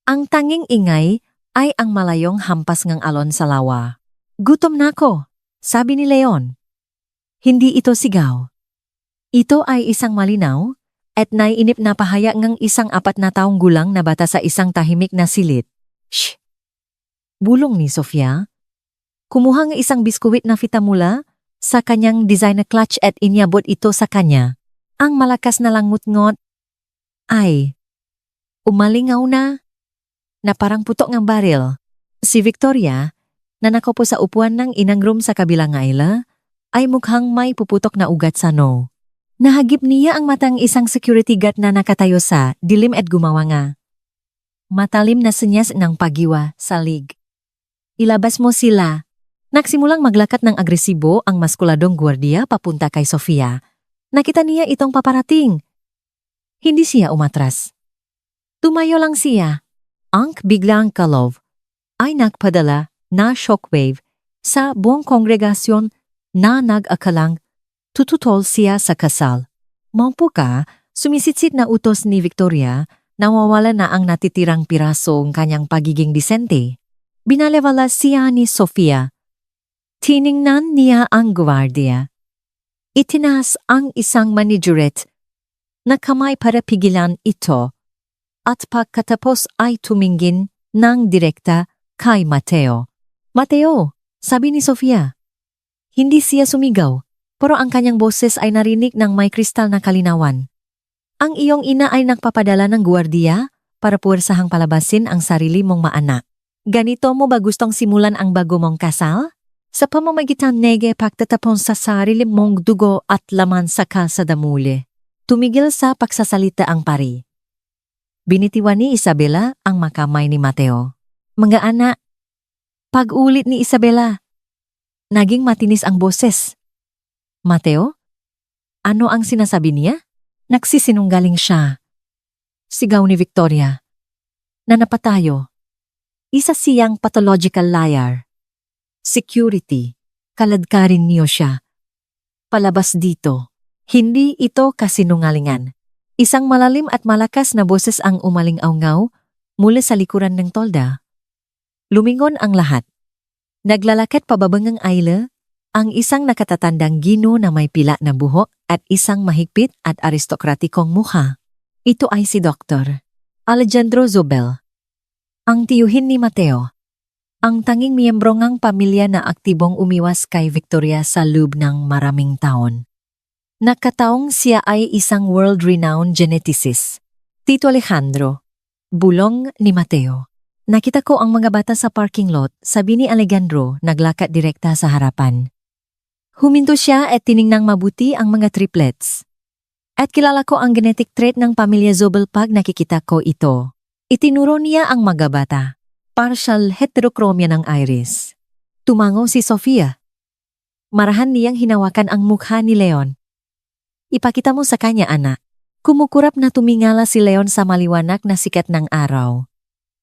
Ang tanging ingay ay ang malayong hampas ng alon sa lawa. Gutom na ako, sabi ni Leon. Hindi ito sigaw. Ito ay isang malinaw at naiinip na pahayag ng isang 4 na taong gulang na bata sa isang tahimik na silid. Shh! Bulong ni Sofia. Kumuha ng isang biskuit na fitamula sa kanyang designer clutch at inyabot ito sa kanya. Ang malakas na langut-ngot ay umalingaw na parang putok ng baril. Si Victoria, na nakaupo sa upuan ng inang room sa kabilang aisle, ay mukhang may puputok na ugat sa noo. Nahagip niya ang matang isang security guard na nakatayo sa dilim at gumawa nga. Matalim na senyas ng pagiwa sa lig. Ilabas mo sila. Nagsimulang maglakat ng agresibo ang maskuladong gwardiya papunta kay Sofia. Nakita niya itong paparating. Hindi siya umatras. Tumayo lang siya. Ang biglang kalov ay nagpadala na shockwave sa buong kongregasyon na nag-akalang tututol siya sa kasal. Maupo ka, sumisitsit na utos ni Victoria, nawawala na ang natitirang piraso ng kanyang pagiging disente. Binalewala siya ni Sofia. Tiningnan niya ang gwardiya. Itinaas ang isang manijeret na kamay para pigilan ito at pagkatapos ay tumingin ng direkta kay Mateo. Mateo, sabi ni Sofia. Hindi siya sumigaw, pero ang kanyang boses ay narinig ng may kristal na kalinawan. Ang iyong ina ay nagpapadala ng gwardiya para puwersahang palabasin ang sarili mong maanak. Ganito mo ba gustong simulan ang bago mong kasal? Sa pamamagitan nege pagtatapon sa sarili mong dugo at laman sa kalsada muli. Tumigil sa pagsasalita ang pari. Binitiwan ni Isabela ang makamay ni Mateo. Mga anak, pag-ulit ni Isabela. Naging matinis ang boses. Mateo? Ano ang sinasabi niya? Nagsisinunggaling siya. Sigaw ni Victoria. Nanapatayo. Isa siyang pathological liar. Security. Kaladkarin niyo siya. Palabas dito. Hindi ito kasinungalingan. Isang malalim at malakas na boses ang umaling-awngaw mula sa likuran ng tolda. Lumingon ang lahat. Naglalakad pababangang aisle, ang isang nakatatandang gino na may pila na buhok at isang mahigpit at aristokratikong mukha. Ito ay si Dr. Alejandro Zobel. Ang tiyuhin ni Mateo. Ang tanging miyembro ng pamilya na aktibong umiwas kay Victoria sa loob ng maraming taon. Nakataong siya ay isang world-renowned geneticist. Tito Alejandro. Bulong ni Mateo. Nakita ko ang mga bata sa parking lot, sabi ni Alejandro, naglakad direkta sa harapan. Huminto siya at tiningnang mabuti ang mga triplets. At kilala ko ang genetic trait ng pamilya Zobel pag nakikita ko ito. Itinuro niya ang mga bata. Partial heterochromia ng iris. Tumango si Sofia. Marahan niyang hinawakan ang mukha ni Leon. Ipakita mo sa kanya, anak. Kumukurap na tumingala si Leon sa maliwanag na sikat ng araw.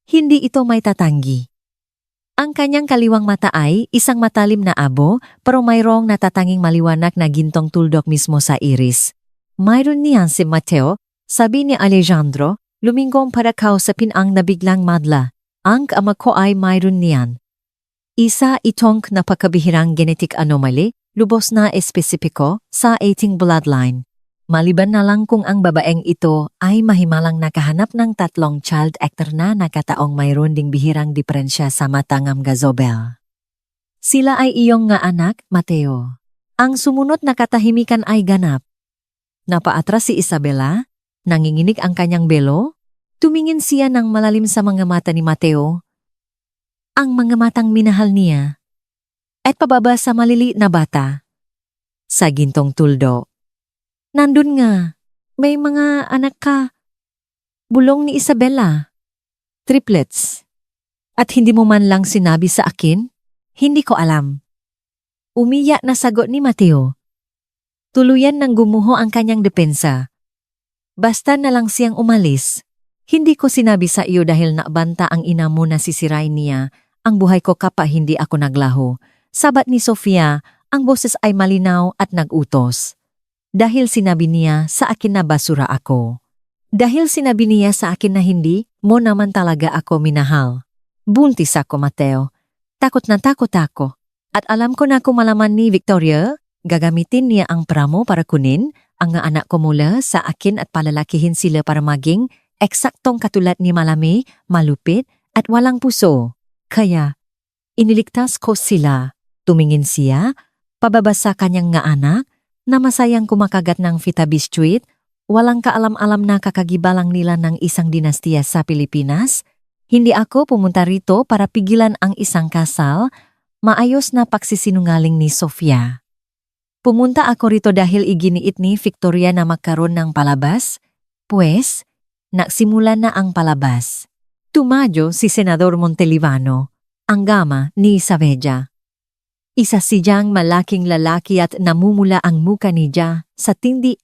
Hindi ito may tatanggi. Ang kanyang kaliwang mata ay isang matalim na abo pero mayroong natatanging maliwanag na gintong tuldok mismo sa iris. Mayroon niyan si Mateo, sabi ni Alejandro, lumingkong para kausapin ang nabiglang madla. Ang ama ko ay mayroon niyan. Isa itong napakabihirang genetic anomaly, lubos na espesipiko sa ating bloodline. Maliban na lang kung ang babaeng ito ay mahimalang nakahanap ng 3 child actor na nakataong mayroon ding bihirang diferensya sa matangam Zobel. Sila ay iyong nga anak, Mateo. Ang sumunod na katahimikan ay ganap. Napaatras si Isabela, nanginginig ang kanyang belo, tumingin siya ng malalim sa mga mata ni Mateo. Ang mga matang minahal niya. At pababa sa maliliit na bata. Sa gintong tuldo. Nandun nga, may mga anak ka. Bulong ni Isabela. Triplets. At hindi mo man lang sinabi sa akin? Hindi ko alam. Umiyak na sagot ni Mateo. Tuluyan nang gumuho ang kanyang depensa. Basta na lang siyang umalis. Hindi ko sinabi sa iyo dahil nabanta ang ina mo na sisirain niya ang buhay ko kapag hindi ako naglaho. Sabat ni Sofia, ang boses ay malinaw at nag-utos. Dahil sinabi niya sa akin na basura ako. Dahil sinabi niya sa akin na hindi mo naman talaga ako minahal. Buntis ako, Mateo. Takot na takot ako. At alam ko na kung malaman ni Victoria, gagamitin niya ang pramo para kunin ang anak ko mula sa akin at palalakihin sila para maging eksaktong katulad ni Malami, malupit at walang puso. Kaya, iniligtas ko sila. Tumingin siya, pababa sa kanyang nga anak, na masayang kumakagat ng fita biscuit, walang kaalam-alam na kakagibalang nila ng isang dinastiya sa Pilipinas. Hindi ako pumunta rito para pigilan ang isang kasal, maayos na pagsisinungaling ni Sofia. Pumunta ako rito dahil iginiit ni Victoria na magkaroon ng palabas, pues, nagsimula na ang palabas. Tumadyo si Senador Montelibano, ang gama ni Saavedra. Isa siyang malaking lalaki at namumula ang muka niya sa tindi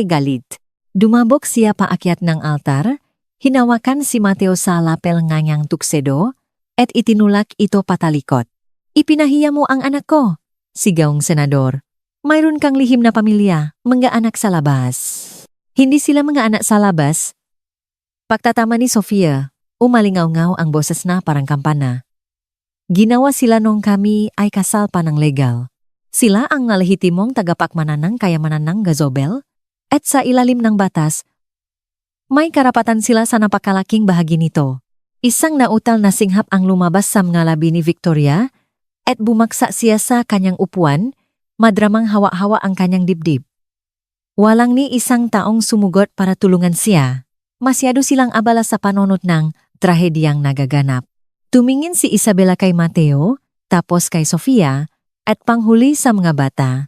galit. Dumabok siya paakyat ng altar, hinawakan si Mateo sa lapel nganyang tuksedo, at itinulak ito patalikot. Ipinahiya mo ang anak ko, sigawng senador. Mayroon kang lihim na pamilya, mga anak sa labas. Hindi sila mga anak sa labas. Pagtatama ni Sofia, umalingaw-ngaw ang boses na parang kampana. Ginawa sila nung kami ay kasal pa ng legal. Sila ang nalehitimong tagapakmanan ng kayamanan ng Zobel at sa ilalim ng batas, may karapatan sila sa napakalaking bahagi nito. Isang nautal na singhap ang lumabas sa mga labi ni Victoria at bumaksa siya sa kanyang upuan, madramang hawa-hawa ang kanyang dibdib. Walang ni isang taong sumugot para tulungan siya. Masyado silang abala sa panonot ng trahedyang nagaganap. Tumingin si Isabela kay Mateo, tapos kay Sofia, at panghuli sa mga bata.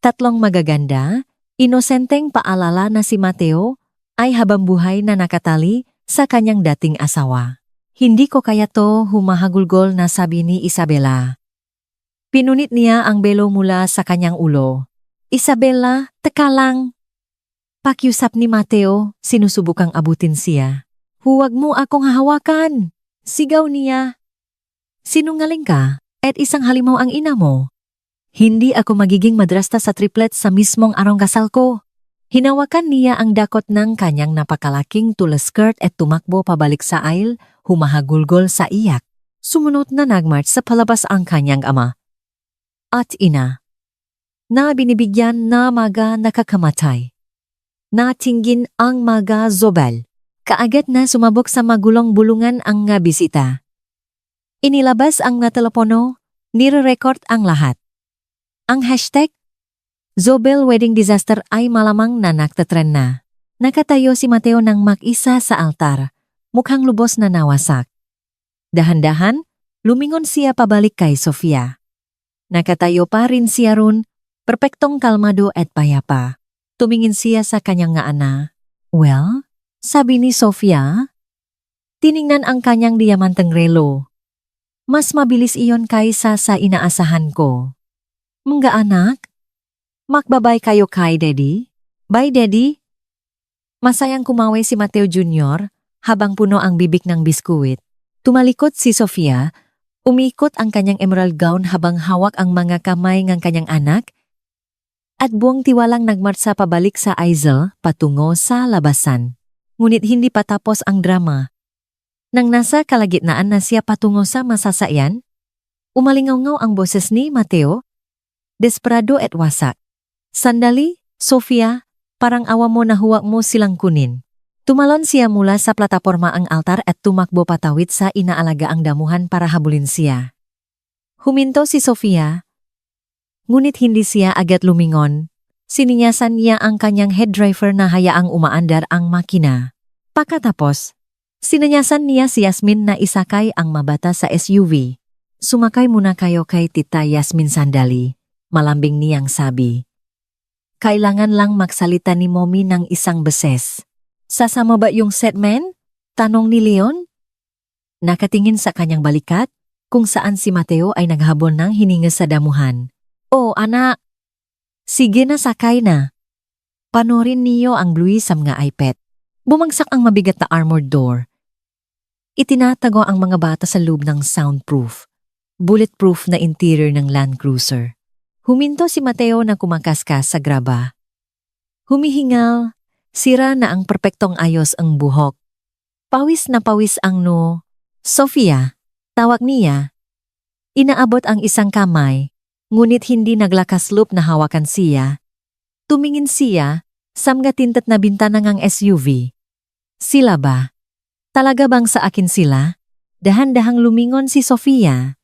Tatlong magaganda, inosenteng paalala na si Mateo ay habang buhay na nakatali sa kanyang dating asawa. Hindi ko kaya to, humahagulgol na sabi ni Isabela. Pinunit niya ang belo mula sa kanyang ulo. Isabela, teka lang. Pakiusap ni Mateo, sinusubukang abutin siya. Huwag mo akong hahawakan. Sigaw niya. Sinungaling ka at isang halimaw ang ina mo. Hindi ako magiging madrasta sa triplet sa mismong arong kasal ko. Hinawakan niya ang dakot ng kanyang napakalaking tulaskirt at tumakbo pabalik sa aisle, humahagulgol sa iyak. Sumunod na nagmarch sa palabas ang kanyang ama at ina, na binibigyan na mga nakakamatay. Natinggin ang mga zobel. Kaagad na sumabok sa magulong bulungan ang nga bisita. Inilabas ang natelepono, nire-record ang lahat. Ang hashtag, Zobel Wedding Disaster ay malamang na nagtatren na. Nakatayo si Mateo ng mag-isa sa altar, mukhang lubos na nawasak. Dahan-dahan, lumingon siya pabalik kay Sofia. Nakatayo pa rin siya ron, perpektong kalmado at payapa. Tumingin siya sa kanyang nga ana. Well, sabi ni Sofia, tiningnan ang kanyang diamanteng relo. Mas mabilis iyon kaysa sa inaasahan ko. Mga anak, magbabay kayo kay Daddy? Bye, Daddy. Masayang kumaway si Mateo Jr. habang puno ang bibig ng biskuit. Tumalikot si Sofia, umikot ang kanyang emerald gown habang hawak ang mga kamay ng kanyang anak, at buong tiwalang nagmarsa pabalik sa aisle patungo sa labasan. Ngunit hindi pa tapos ang drama. Nang nasa kalagitnaan na siya patungo sa masasakyan, umalingaw ang boses ni Mateo, desperado at wasak. Sandali, Sofia, parang awa mo na huwag mo silang kunin. Tumalon siya mula sa plataporma ang altar at tumakbo patawid sa inaalagaang damuhan para habulin siya. Huminto si Sofia, ngunit hindi siya agad lumingon. Sininyasan niya ang kanyang head driver na hayaang umaandar ang makina. Pagkatapos, sinanyasan niya si Yasmin na isakay ang mabata sa SUV. Sumakay muna kayo kay Tita Yasmin sandali, malambing niyang sabi. Kailangan lang magsalita ni Mommy ng isang beses. Sasama ba yung setman? Tanong ni Leon. Nakatingin sa kanyang balikat, kung saan si Mateo ay naghabol ng hininga sa damuhan. Oh, anak! Sige na, sakay na. Panorin niyo ang Bluey sa mga iPad. Bumagsak ang mabigat na armored door. Itinatago ang mga bata sa loob ng soundproof, bulletproof na interior ng Land Cruiser. Huminto si Mateo na kumakaskas sa graba. Humihingal, sira na ang perpektong ayos ang buhok. Pawis na pawis ang no. Sofia, tawag niya. Inaabot ang isang kamay, ngunit hindi naglakas-loop na hawakan siya. Tumingin siya sa mga tintat na bintana ng SUV. Sila ba? Talaga bang sa akin sila? Dahan-dahang lumingon si Sofia.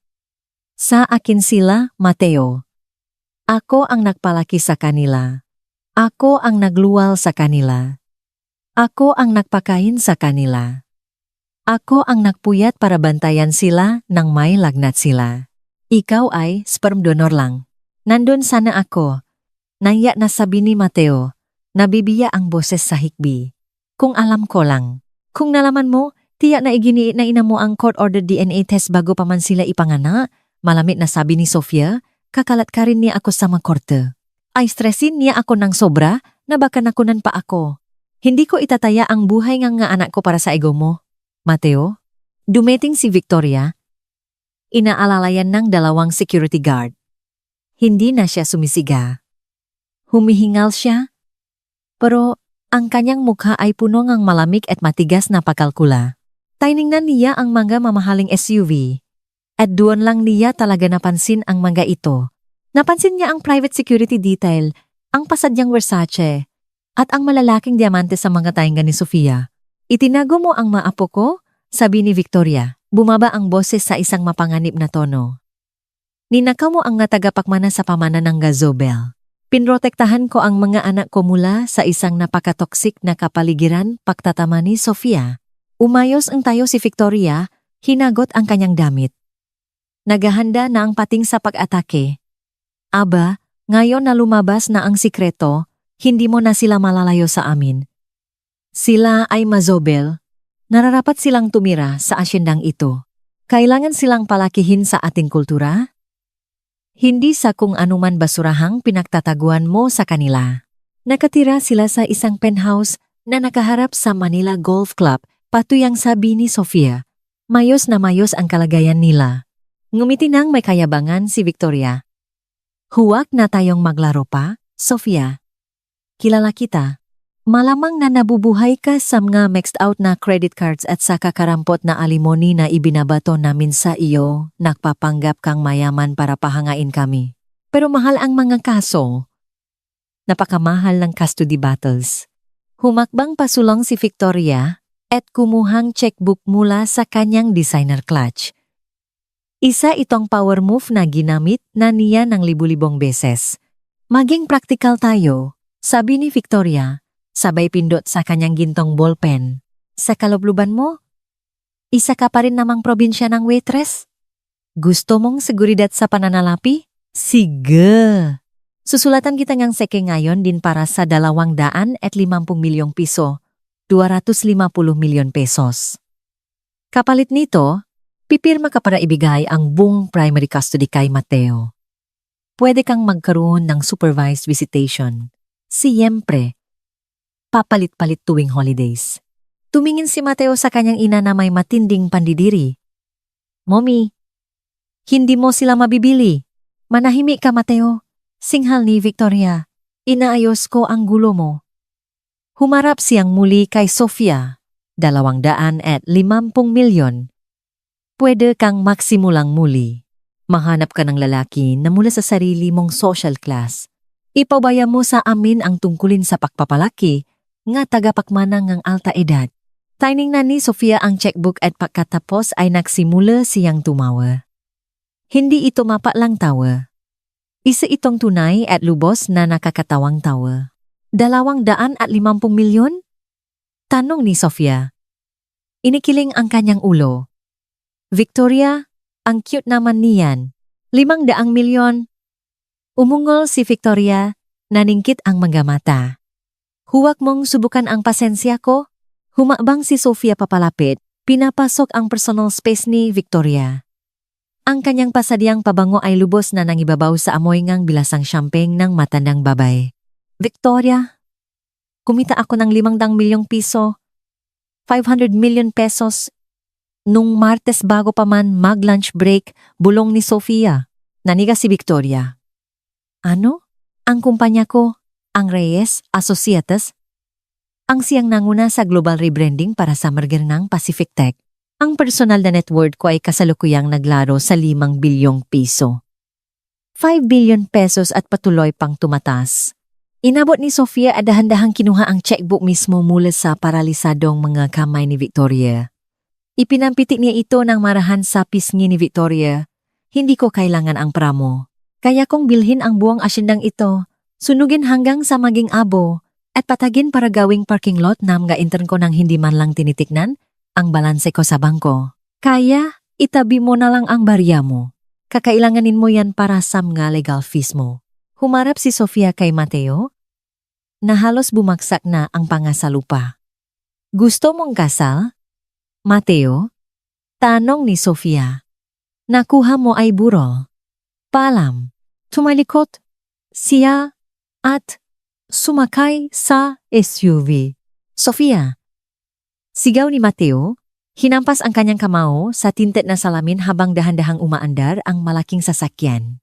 Sa akin sila, Mateo. Ako ang nagpalaki sa kanila. Ako ang nagluwal sa kanila. Ako ang nagpakain sa kanila. Ako ang nagpuyat para bantayan sila nang may lagnat sila. Ikaw ay sperm donor lang. Nandun sana ako. Nangya na sabi ni Mateo, nabibiya ang boses sa hikbi. Kung alam ko lang. Kung nalaman mo, tiyak na iginiit na ina mo ang court-ordered DNA test bago pa man sila ipangana, malamit na sabi ni Sofia, kakalat ka rin niya ako sa mga korte. Ay stressin niya ako ng sobra na baka nakunan pa ako. Hindi ko itataya ang buhay ng nga anak ko para sa ego mo. Mateo, dumating si Victoria. Inaalalayan ng dalawang security guard. Hindi na siya sumisiga. Humihingal siya. Pero ang kanyang mukha ay puno ng malamig at matigas na pakalkula. Tiningnan niya ang mga mamahaling SUV. At doon lang niya talaga napansin ang mga ito. Napansin niya ang private security detail, ang pasadyang Versace, at ang malalaking diamante sa mga tainga ni Sofia. Itinago mo ang maapo ko? Sabi ni Victoria. Bumaba ang boses sa isang mapanganib na tono. Ninakaw mo ang nga tagapakmana sa pamana ng Gazobel. Pinrotektahan ko ang mga anak ko mula sa isang napakatoksik na kapaligiran pagtatama ni Sofia. Umayos ang tayo si Victoria, hinagot ang kanyang damit. Naghahanda na ang pating sa pag-atake. Aba, ngayon na lumabas na ang sikreto, hindi mo na sila malalayo sa amin. Sila ay mazobel. Nararapat silang tumira sa asyendang ito. Kailangan silang palakihin sa ating kultura? Hindi sa kung anuman basurahang pinagtataguan mo sa kanila. Nakatira sila sa isang penthouse na nakaharap sa Manila Golf Club, patuyang sabi ni Sofia. Mayos na mayos ang kalagayan nila. Ngumiti nang may kayabangan si Victoria. Huwag na tayong maglaro pa, Sofia. Kilala kita. Malamang na nabubuhay ka sa mga maxed out na credit cards at sa kakarampot na alimony na ibinabato namin sa iyo, nagpapanggap kang mayaman para pahangain kami. Pero mahal ang mga kaso. Napakamahal ng custody battles. Humakbang pasulong si Victoria at kumuhang checkbook mula sa kanyang designer clutch. Isa itong power move na ginamit na niya ng libu-libong beses. Maging practical tayo, sabi ni Victoria. Sabay pindot sa kanyang gintong ballpen. Sa kalubluban mo? Isa ka pa rin namang probinsya ng waitress? Gusto mong seguridad sa pananalapi? Sige! Susulatan kita ngang seke ngayon din para sa 250 milyong piso, 250 milyon pesos. Kapalit nito, pipirma ka para ibigay ang buong primary custody kay Mateo. Pwede kang magkaroon ng supervised visitation. Siyempre, papalit-palit tuwing holidays. Tumingin si Mateo sa kanyang ina na may matinding pandidiri. Mommy, hindi mo sila mabibili. Manahimik ka, Mateo. Singhal ni Victoria. Inaayos ko ang gulo mo. Humarap siyang muli kay Sofia. 250 milyon. Pwede kang maksimulang muli. Mahanap ka ng lalaki na mula sa sarili mong social class. Ipabaya mo sa amin ang tungkulin sa pagpapalaki nga tagapakmanang ng alta edad. Tining na ni Sofia ang checkbook at pagkatapos ay nagsimula siyang tumawa. Hindi ito mapa lang tawa. Isa itong tunay at lubos na nakakatawang tawa. 250 milyon? Tanong ni Sofia. Inikiling ang kanyang ulo. Victoria, ang cute naman niyan. 500 milyon. Umungol si Victoria, naningkit ang mga mata. Huwag mong subukan ang pasensya ko. Humakbang si Sofia papalapit, pinapasok ang personal space ni Victoria. Ang kanyang pasadyang pabango ay lubos na nangibabaw sa amoy ngang bilasang champagne ng matandang babay. Victoria, kumita ako ng 500 milyong piso, 500 million pesos. Nung Martes bago pa man mag-lunch break, bulong ni Sofia. Naniga si Victoria. Ano? Ang kumpanya ko, ang Reyes Associates, ang siyang nanguna sa global rebranding para sa merger ng Pacific Tech. Ang personal na net worth ko ay kasalukuyang naglaro sa 5 bilyong piso. 5 billion pesos at patuloy pang tumatas. Inabot ni Sofia at dahan-dahang kinuha ang checkbook mismo mula sa paralisadong mga kamay ni Victoria. Ipinampitik niya ito ng marahan sa pisngi ni Victoria. Hindi ko kailangan ang pramo. Kaya kong bilhin ang buong asyendang ito. Sunugin hanggang sa maging abo at patagin para gawing parking lot na mga intern ko nang hindi man lang tinitiknan ang balanse ko sa bangko. Kaya, itabi mo na lang ang barya mo. Kakailanganin mo yan para sa mga legal fees mo. Humarap si Sofia kay Mateo na halos bumagsak na ang pangasalupa. Gusto mong kasal? Mateo? Tanong ni Sofia. Nakuha mo ay burol. Palam. Tumalikot siya at sumakay sa SUV. Sofia. Sigaw ni Mateo, hinampas ang kanyang kamao sa tinted na salamin habang dahan-dahang umaandar ang malaking sasakyan.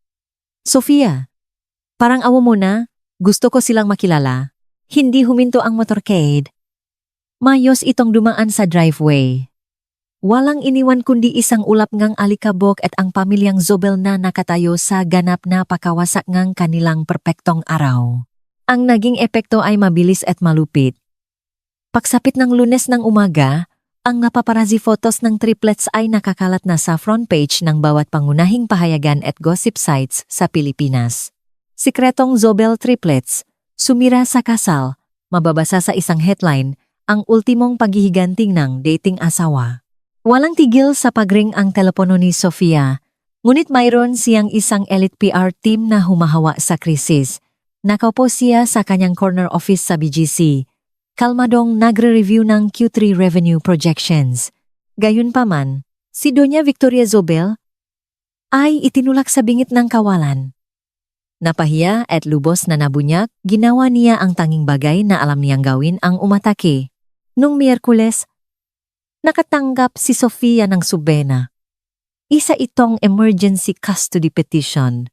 Sofia, parang awo mo na, gusto ko silang makilala. Hindi huminto ang motorcade. Mayos itong dumaan sa driveway. Walang iniwan kundi isang ulap ngang alikabok at ang pamilyang Zobel na nakatayo sa ganap na pakawasak ngang kanilang perpektong araw. Ang naging epekto ay mabilis at malupit. Pagsapit ng Lunes ng umaga, ang napaparazi photos ng triplets ay nakakalat na sa front page ng bawat pangunahing pahayagan at gossip sites sa Pilipinas. Sikretong Zobel triplets, sumira sa kasal, mababasa sa isang headline, ang ultimong paghihiganting ng dating asawa. Walang tigil sa pagring ang telepono ni Sofia, ngunit mayroon siyang isang elite PR team na humahawa sa krisis. Nakaupo siya sa kanyang corner office sa BGC, kalmadong nagre-review ng Q3 revenue projections. Gayunpaman, si Doña Victoria Zobel ay itinulak sa bingit ng kawalan. Napahiya at lubos na nabunyak, ginawa niya ang tanging bagay na alam niyang gawin ang umatake. Nung Miyerkules, nakatanggap si Sofia ng subena. Isa itong emergency custody petition.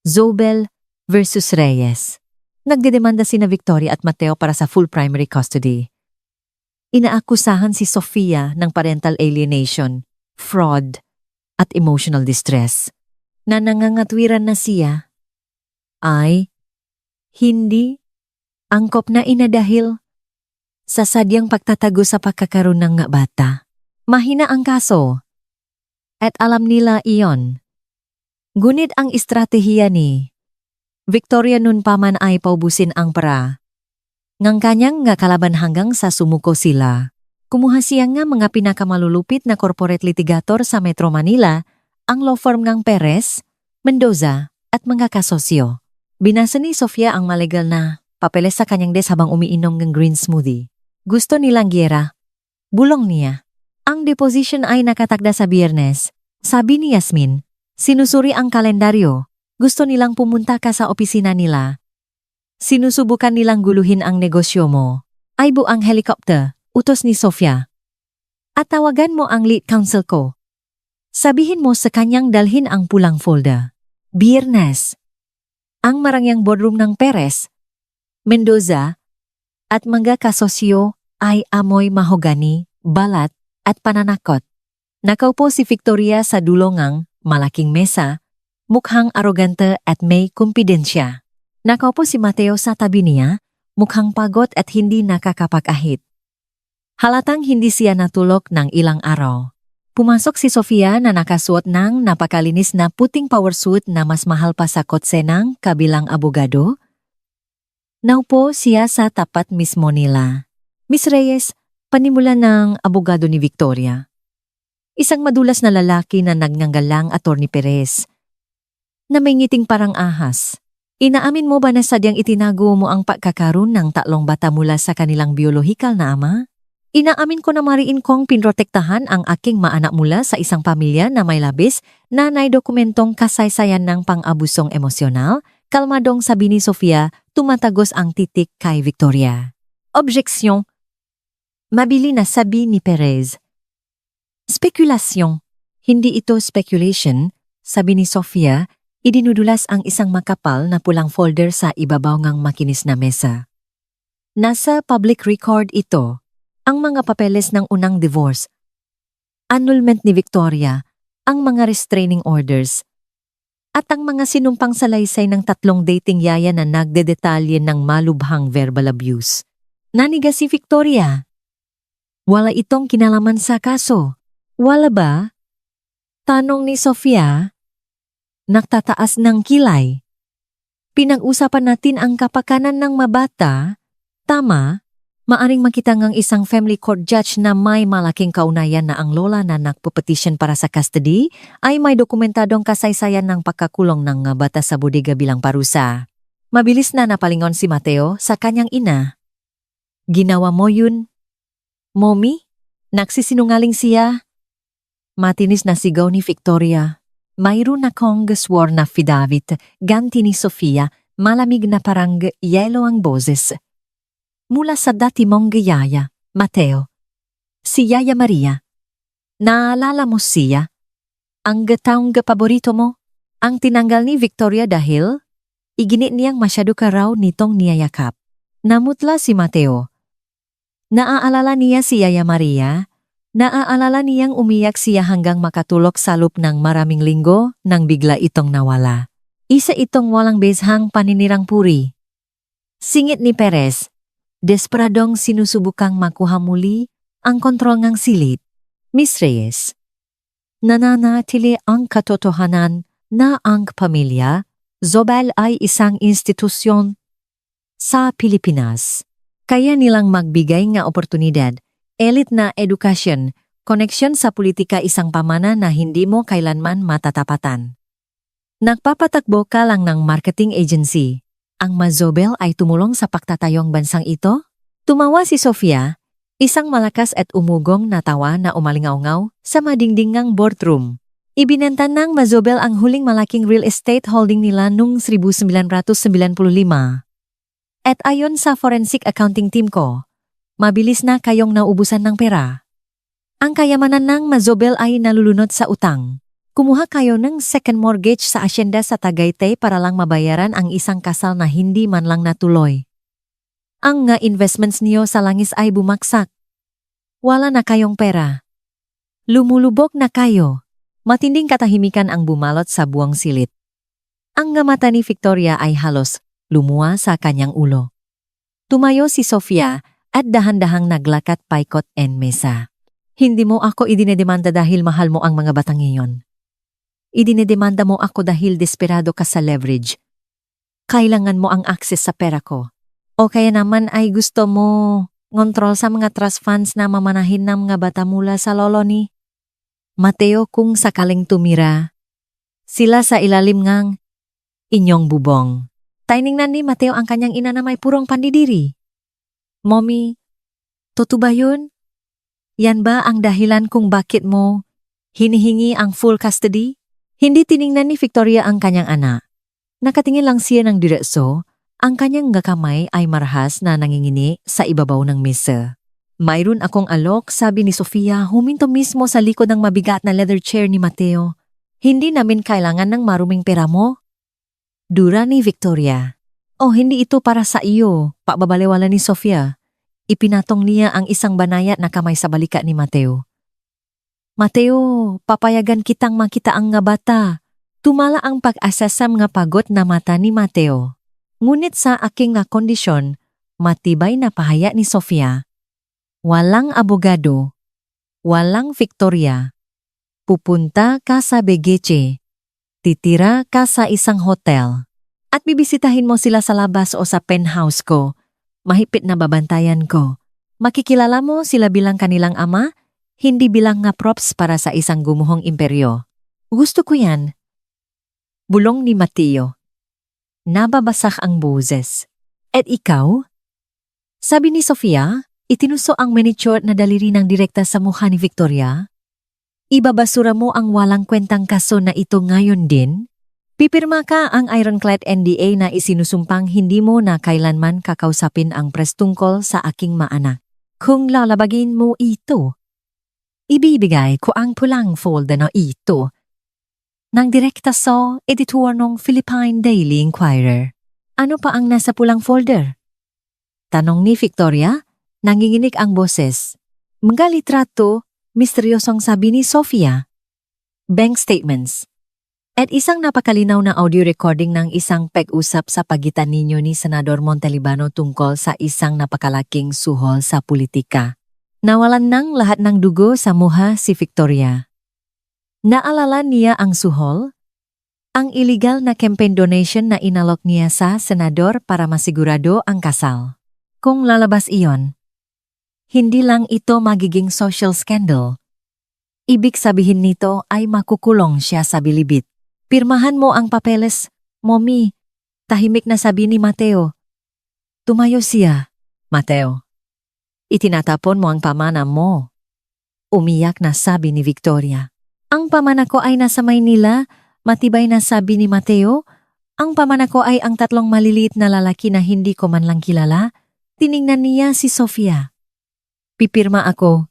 Zobel versus Reyes. Nagdedemanda sina Victoria at Mateo para sa full primary custody. Inaakusahan si Sofia ng parental alienation, fraud, at emotional distress. Na nangangatwiran na siya ay hindi angkop na ina dahil sa sadyang pagtatago sa pagkakaroon ng bata. Mahina ang kaso. At alam nila iyon. Ngunit ang estratehiya ni Victoria nun pa man ay paubusin ang para. Ngang kanyang nga kalaban hanggang sa sumuko sila. Kumuha siya nga mga pinakamalulupit na corporate litigator sa Metro Manila, ang law firm ng Perez, Mendoza, at mga kasosyo. Binasa ni Sofia ang malegal na papeles sa kanyang desk habang umiinom ng green smoothie. Gusto nilang gyera. Bulong niya. Ang deposition ay nakatakda sa Biyernes. Sabi ni Yasmin, sinusuri ang kalendaryo. Gusto nilang pumunta ka sa opisina nila. Sinusubukan nilang guluhin ang negosyo mo. Ay buang helicopter, utos ni Sofia. At tawagan mo ang lead counsel ko. Sabihin mo sa kanyang dalhin ang pulang folder. Biyernes. Ang marangyang boardroom ng Perez, Mendoza, at mga kasosyo ay amoy mahogani, balat, at pananakot. Nakaupo si Victoria sa dulongang malaking mesa, mukhang arogante at may kumpidensya. Nakaupo si Mateo sa tabi niya, mukhang pagod at hindi nakakapag-ahit. Halatang hindi siya natulog ng ilang araw. Pumasok si Sofia na nakasuot ng napakalinis na puting power suit na mas mahal pa sa kotse ng kabilang abogado. Naupo siya sa tapat mismo nila. Miss Reyes, panimula ng abogado ni Victoria. Isang madulas na lalaki na nagnanggalang Attorney Perez. Na may ngiting parang ahas. Inaamin mo ba na sadyang itinago mo ang pagkakaroon ng 3 bata mula sa kanilang biolohikal na ama? Inaamin ko na mariin kong pinrotektahan ang aking maanak mula sa isang pamilya na may labis na dokumentong kasaysayan ng pang-abusong emosyonal. Kalmadong sabi ni Sofia, tumatagos ang titik kay Victoria. Objeksyon. Mabili na sabi ni Perez. Spekulasyon. Hindi ito speculation, sabi ni Sofia, idinudulas ang isang makapal na pulang folder sa ibabaw ng makinis na mesa. Nasa public record ito, ang mga papeles ng unang divorce, annulment ni Victoria, ang mga restraining orders, at ang mga sinumpang salaysay ng 3 dating yaya na nagdedetalye ng malubhang verbal abuse. Naniga si Victoria. Wala itong kinalaman sa kaso. Wala ba? Tanong ni Sofia. Nagtataas ng kilay. Pinag-usapan natin ang kapakanan ng mabata. Tama, maaring makita ngang isang family court judge na may malaking kaunayan na ang lola na nagpo-petition para sa custody ay may dokumentadong kasaysayan ng pagkakulong ng bata sa bodega bilang parusa. Mabilis na napalingon si Mateo sa kanyang ina. Ginawa mo yun? Mommy? Nagsisinungaling siya? Matinis na sigaw ni Victoria. Mayroon akong sworn na affidavit, ganti ni Sofia, malamig na parang yelo ang boses. Mula sa dati mong yaya, Mateo. Si Yaya Maria. Naalala mo siya? Ang taong paborito mo? Ang tinanggal ni Victoria dahil iginit niyang masyado ka raw nitong niyayakap. Namutla si Mateo. Naaalala niya si Yaya Maria? Naaalala niyang umiyak siya hanggang makatulog sa loop ng maraming linggo nang bigla itong nawala. Isa itong walang bezhang paninirang puri. Singit ni Perez. Desperadong sinusubukang makuha muli ang kontrol ng silid. Miss Reyes. Nananatili ang katotohanan na ang pamilya Zobel ay isang institusyon sa Pilipinas. Kaya nilang magbigay nga oportunidad, elite na edukasyon, koneksyon sa politika isang pamana na hindi mo kailanman matatapatan. Nagpapatakbo ka lang ng marketing agency. Ang Mazobel ay tumulong sa pagtatayong bansang ito? Tumawa si Sofia, isang malakas at umugong na tawa na umalingaw-ngaw sa madingdingang boardroom. Ibinenta ng Mazobel ang huling malaking real estate holding nila noong 1995. At ayon sa forensic accounting team ko, mabilis na kayong naubusan ng pera. Ang kayamanan ng Mazobel ay nalulunod sa utang. Kumuha kayo ng second mortgage sa asyenda sa Tagaytay para lang mabayaran ang isang kasal na hindi man lang natuloy. Ang nga investments niyo sa langis ay bumaksak. Wala na kayong pera. Lumulubog na kayo. Matinding katahimikan ang bumalot sa buwang silit. Ang nga mata ni Victoria ay halos lumuwa sa kanyang ulo. Tumayo si Sofia at dahan-dahang naglakat paikot en mesa. Hindi mo ako idinedemanda dahil mahal mo ang mga batang iyon. Idinedemanda mo ako dahil desperado ka sa leverage. Kailangan mo ang access sa pera ko. O kaya naman ay gusto mo ngontrol sa mga trust funds na mamanahin ng mga bata mula sa lolo ni Mateo kung sakaling tumira. Sila sa ilalim ngang inyong bubong. Tiningnan ni Mateo ang kanyang ina na may purong pandidiri. Mommy, totoo ba yun? Yan ba ang dahilan kung bakit mo hinihingi ang full custody? Hindi tiningnan ni Victoria ang kanyang anak. Nakatingin lang siya ng diretso, ang kanyang kamay ay marahas na nangingini sa ibabaw ng mesa. Mayroon akong alok, sabi ni Sofia, huminto mismo sa likod ng mabigat na leather chair ni Mateo. Hindi namin kailangan ng maruming pera mo. Dura ni Victoria. Oh, hindi ito para sa iyo, pababaliwala ni Sofia. Ipinatong niya ang isang banayat na kamay sa balikat ni Mateo. Mateo, papayagan kitang makita ang nga bata. Tumala ang pag-asa sa mga pagod na mata ni Mateo. Ngunit sa aking nga kondisyon, matibay na pahaya ni Sofia. Walang abogado, walang Victoria. Pupunta ka sa Begeche. Titira ka sa isang hotel. At bibisitahin mo sila sa labas o sa penthouse ko. Mahigpit na babantayan ko. Makikilala mo sila bilang kanilang ama, hindi bilang nga props para sa isang gumuhong imperyo. Gusto ko yan. Bulong ni Mateo. Nababasak ang boses. At ikaw? Sabi ni Sofia, itinuso ang miniature na daliri ng direkta sa mukha ni Victoria. Ibabasura mo ang walang kwentang kaso na ito ngayon din? Pipirma ka ang ironclad NDA na isinusumpang hindi mo na kailanman kakausapin ang press tungkol sa aking maanak. Kung lalabagin mo ito, ibibigay ko ang pulang folder na ito ng direkta sa editor ng Philippine Daily Inquirer. Ano pa ang nasa pulang folder? Tanong ni Victoria. Nanginginig ang boses. Mga litrato, misteryosong sabi ni Sofia. Bank statements. At isang napakalinaw na audio recording ng isang pag-usap sa pagitan ninyo ni Senador Montalibano tungkol sa isang napakalaking suhol sa politika. Nawalan ng lahat ng dugo sa muha si Victoria. Naalala niya ang suhol? Ang illegal na campaign donation na inalok niya sa senador para masigurado ang kasal. Kung lalabas iyon, hindi lang ito magiging social scandal. Ibig sabihin nito ay makukulong siya sa bilibid. Pirmahan mo ang papeles, Mommy. Tahimik na sabi ni Mateo. Tumayo siya, Mateo. Itinatapon mo ang pamana mo. Umiyak na sabi ni Victoria. Ang pamana ko ay nasa Maynila, matibay na sabi ni Mateo. Ang pamana ko ay ang tatlong maliliit na lalaki na hindi ko man lang kilala. Tiningnan niya si Sofia. Pipirma ako.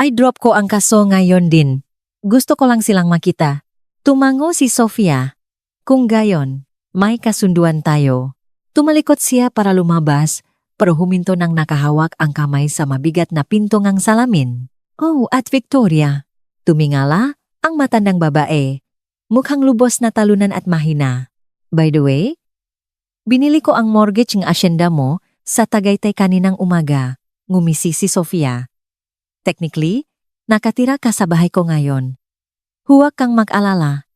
I drop ko ang kaso ngayon din. Gusto ko lang silang makita. Tumango si Sofia. Kung gayon, may kasunduan tayo. Tumalikot siya para lumabas, pero huminto nang nakahawak ang kamay sa mabigat na pinto ngang salamin. Oh, at Victoria. Tumingala ang matandang babae. Mukhang lubos na talunan at mahina. By the way, binili ko ang mortgage ng asyenda mo sa Tagaytay kaninang umaga. Ngumisi si Sofia. Technically, nakatira ka sa bahay ko ngayon. Huwag kang mag-alala.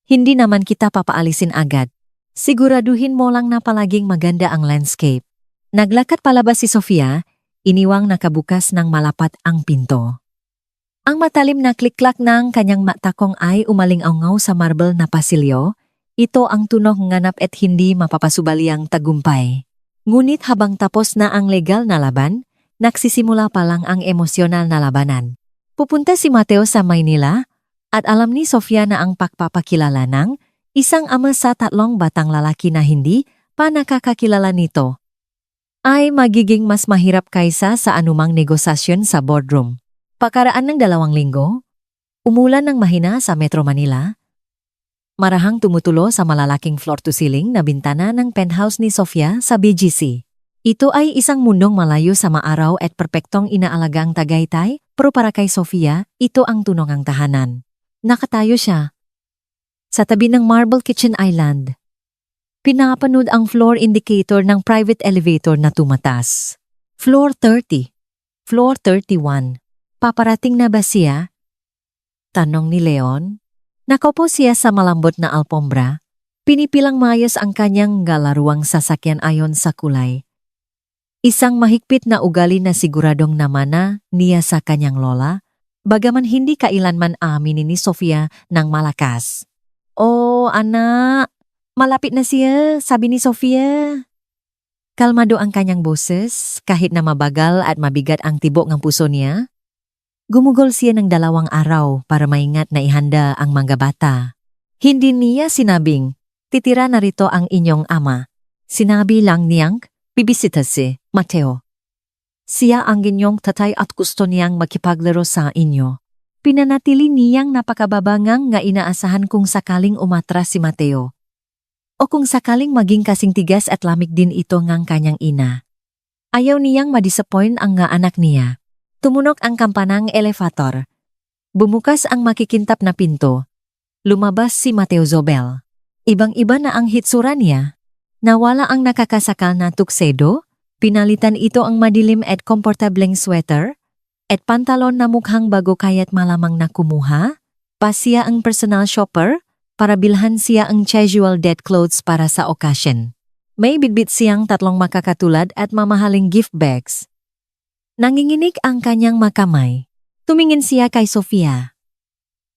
Hindi naman kita papaalisin agad. Siguraduhin mo lang na palaging maganda ang landscape. Naglakad palabas si Sofia, iniwang nakabukas ng malapat ang pinto. Ang matalim na klik-klak ng kanyang matakong ay umaling-aungaw sa marble na pasilyo. Ito ang tunog nganap at hindi mapapasubaliang tagumpay. Ngunit habang tapos na ang legal na laban, nagsisimula pa lang ang emosyonal na labanan. Pupunta si Mateo sa Maynila at alam ni Sofia na ang pagpapakilala ng isang ama sa 3 batang lalaki na hindi pa nakakakilala nito ay magiging mas mahirap kaysa sa anumang negosasyon sa boardroom. Pakaraan ng 2 linggo, umulan ng mahina sa Metro Manila. Marahang tumutulo sa malalaking floor-to-ceiling na bintana ng penthouse ni Sofia sa BGC. Ito ay isang mundong malayo sa maaraw at perpektong inaalagang Tagaytay, pero para kay Sofia, ito ang tunong tahanan. Nakatayo siya sa tabi ng Marble Kitchen Island. Pinapanood ang floor indicator ng private elevator na tumatas. Floor 30. Floor 31. Paparating na ba siya? Tanong ni Leon. Nakaupo siya sa malambot na alpombra. Pinipilang maayos ang kanyang galaruang sasakyan ayon sa kulay. Isang mahigpit na ugali na siguradong namana niya sa kanyang lola, bagaman hindi kailanman aminin ni Sofia ng malakas. "Oh, anak, malapit na siya," sabi ni Sofia. Kalmado ang kanyang boses, kahit na mabagal at mabigat ang tibok ng puso niya. Gumugol siya ng 2 araw para maingat na ihanda ang mga bata. Hindi niya sinabing, "Titira na rito ang inyong ama." Sinabi lang niyang, "Bibisita si Mateo. Siya ang inyong tatay at gusto niyang makipaglaro sa inyo." Pinanatili niyang napakababangang nga inaasahan kung sakaling umatras si Mateo. O kung sakaling maging kasing tigas at lamig din ito ngang kanyang ina. Ayaw niyang madisappoint ang nga anak niya. Tumunog ang kampanang elevator. Bumukas ang makikintap na pinto. Lumabas si Mateo Zobel. Ibang-iba na ang hitsura niya. Nawala ang nakakasakal na tuxedo, pinalitan ito ang madilim at komportableng sweater, at pantalon na mukhang bago kaya't malamang na kumuha, pa siya ang personal shopper, para bilhan siya ang casual dead clothes para sa occasion. May bitbit siyang 3 makakatulad at mamahaling gift bags. Nanginginig ang kanyang makamay. Tumingin siya kay Sofia.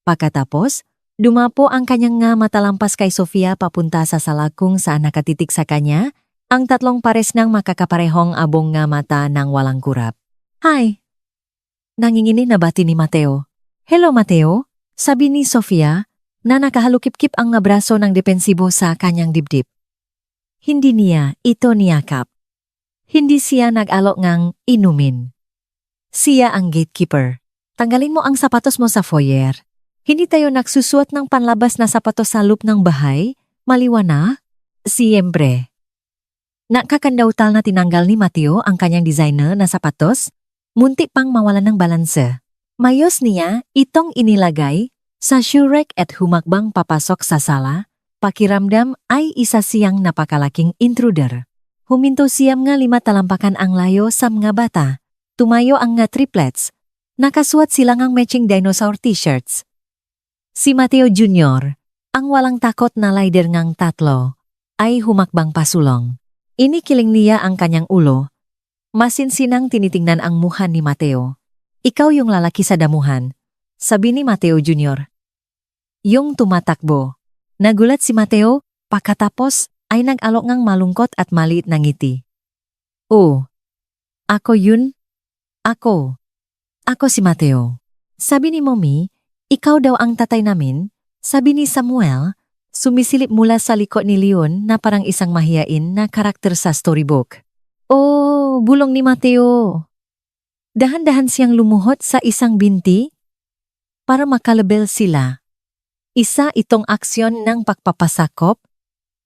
Pagkatapos, dumapo ang kanyang nga matalampas kay Sofia papunta sa sala kung saan nakatitik sa kanya, ang 3 pares ng makakaparehong abong nga mata ng walang kurap. "Hi!" Nanginginig na bati ni Mateo. "Hello, Mateo," sabi ni Sofia, na nakahalukip-kip ang nga braso ng depensibo sa kanyang dibdib. Hindi niya ito niyakap. Hindi siya nag-alok ngang inumin. Siya ang gatekeeper. "Tanggalin mo ang sapatos mo sa foyer. Hindi tayo nagsusuot ng panlabas na sapatos sa loob ng bahay. Maliwan na?" Siyempre. Nakakandautal na tinanggal ni Mateo ang kanyang designer na sapatos. Muntik pang mawalan ng balanse. Mayos niya itong inilagay sa shoe rack at humakbang papasok sa sala. Pakiramdam ay isa siyang napakalaking intruder. Huminto siyam nga 5 talampakan ang layo sa mga bata. Tumayo ang nga triplets. Nakasuot sila ngang matching dinosaur t-shirts. Si Mateo Jr., ang walang takot na leader ngang 3, ay humakbang pasulong. Inikiling niya ang kanyang ulo. Masinsinang tinitingnan ang mukha ni Mateo. "Ikaw yung lalaki sa damuhan," sabi ni Mateo Jr. Yung tumatakbo. Nagulat si Mateo, pagkatapos ay nag-alok ngang malungkot at maliit na ngiti. "Oh, ako yun? Ako si Mateo." Sabi ni Mommy, "Ikaw daw ang tatay namin," sabi ni Samuel, sumisilip mula sa likod ni Leon na parang isang mahiyain na karakter sa storybook. "Oh," bulong ni Mateo. Dahan-dahan siyang lumuhot sa isang binti para makalabel sila. Isa itong aksyon ng pagpapasakop,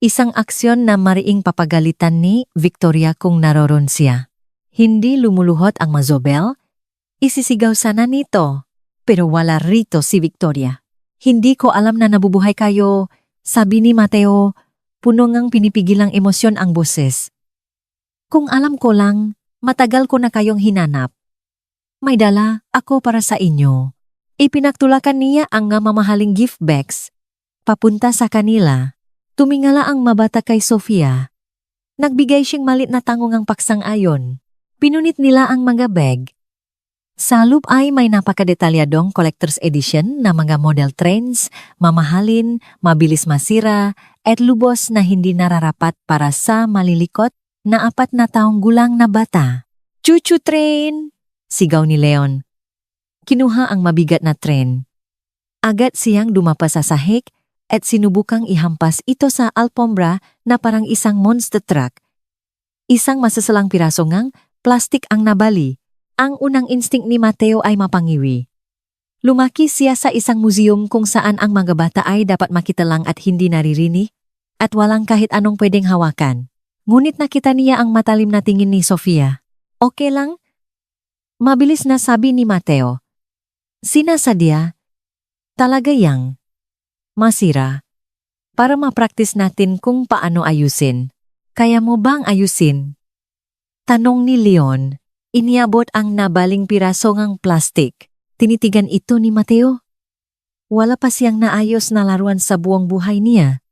isang aksyon na mariing papagalitan ni Victoria kung naroon siya. Hindi lumuluhot ang Mazobel, isisigaw sana nito, pero wala rito si Victoria. "Hindi ko alam na nabubuhay kayo," sabi ni Mateo, puno ngang pinipigilang emosyon ang boses. "Kung alam ko lang, matagal ko na kayong hinanap. May dala ako para sa inyo." Ipinaktulakan niya ang nga mamahaling gift bags. Papunta sa kanila. Tumingala ang mabata kay Sofia. Nagbigay siyang malit na tangungang paksang-ayon. Pinunit nila ang mga bag. Sa loob ay may napakadetalyadong collector's edition na mga model trains, mamahalin, mabilis masira, at lubos na hindi nararapat para sa malilikot na 4 na taong gulang na bata. Chuchu train! Sigaw ni Leon. Kinuha ang mabigat na tren. Agad siyang dumapa sa sahig at sinubukang ihampas ito sa alpombra na parang isang monster truck. Isang masasalang piraso ngang plastik ang nabali. Ang unang instinct ni Mateo ay mapangiwi. Lumaki siya sa isang museum kung saan ang mga bata ay dapat makita lang at hindi naririnig at walang kahit anong pwedeng hawakan. Ngunit nakita niya ang matalim na tingin ni Sofia. Okay lang? Mabilis na sabi ni Mateo. Sinasadya, talaga yang masira. Para mapraktis natin kung paano ayusin. Kaya mo bang ayusin? Tanong ni Leon. Iniabot ang nabaling piraso ngang plastik. Tinitigan ito ni Mateo. Wala pa siyang naayos na laruan sa buong buhay niya.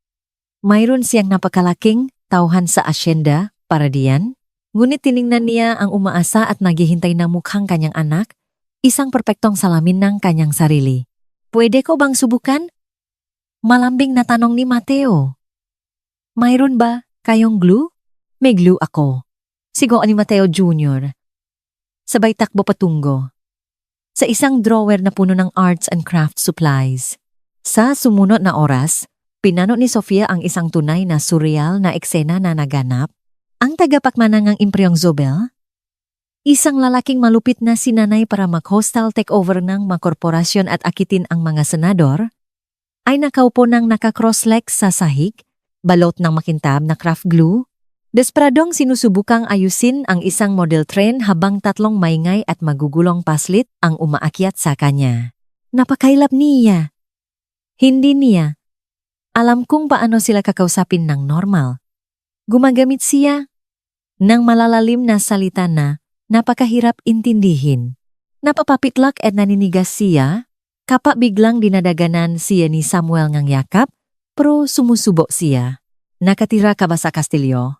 Mayroon siyang napakalaking tauhan sa asyenda para diyan. Ngunit tiningnan niya ang umaasa at naghihintay na mukhang kanyang anak, isang perpektong salamin ng kanyang sarili. Pwede ko bang subukan? Malambing na tanong ni Mateo. Mayroon ba kayong glue? May glue ako. Sigaw ni Mateo Jr. Sabay takbo patungo. Sa isang drawer na puno ng arts and craft supplies. Sa sumunod na oras, pinano ni Sofia ang isang tunay na surreal na eksena na naganap. Ang tagapakmanangang Impryong Zobel, isang lalaking malupit na sinanay para mag-hostile takeover ng mga korporasyon at akitin ang mga senador, ay nakaupo ng naka-cross-legs sa sahig, balot ng makintab na craft glue. Desperadong sinusubukang ayusin ang isang model train habang 3 maingay at magugulong paslit ang umaakyat sa kanya. Napakailap niya. Hindi niya. Alam kung paano sila kakausapin ng normal. Gumagamit siya ng malalalim na salita na napakahirap intindihin. Napapapitlak at naninigas siya kapag biglang dinadaganan siya ni Samuel ngang yakap, pero sumusubo siya. Nakatira ka ba sa Kastilyo?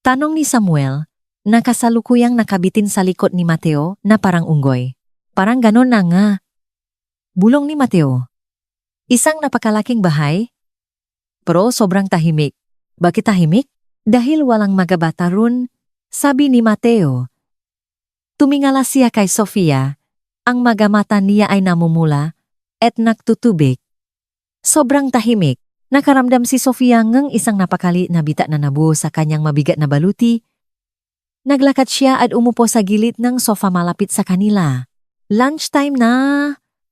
Tanong ni Samuel, nakasalukuyang nakabitin sa likod ni Mateo na parang unggoy. Parang ganon na nga. Bulong ni Mateo. Isang napakalaking bahay, pero sobrang tahimik. Bakit tahimik? Dahil walang magabata ron, sabi ni Mateo. Tumingala siya kay Sofia, ang magamata niya ay namumula at nagtutubig. Sobrang tahimik. Nakaramdam si Sofia ngang isang napakali na bita na nabuo sa kanyang mabigat na baluti. Naglakad siya at umupo sa gilid ng sofa malapit sa kanila. Lunchtime na,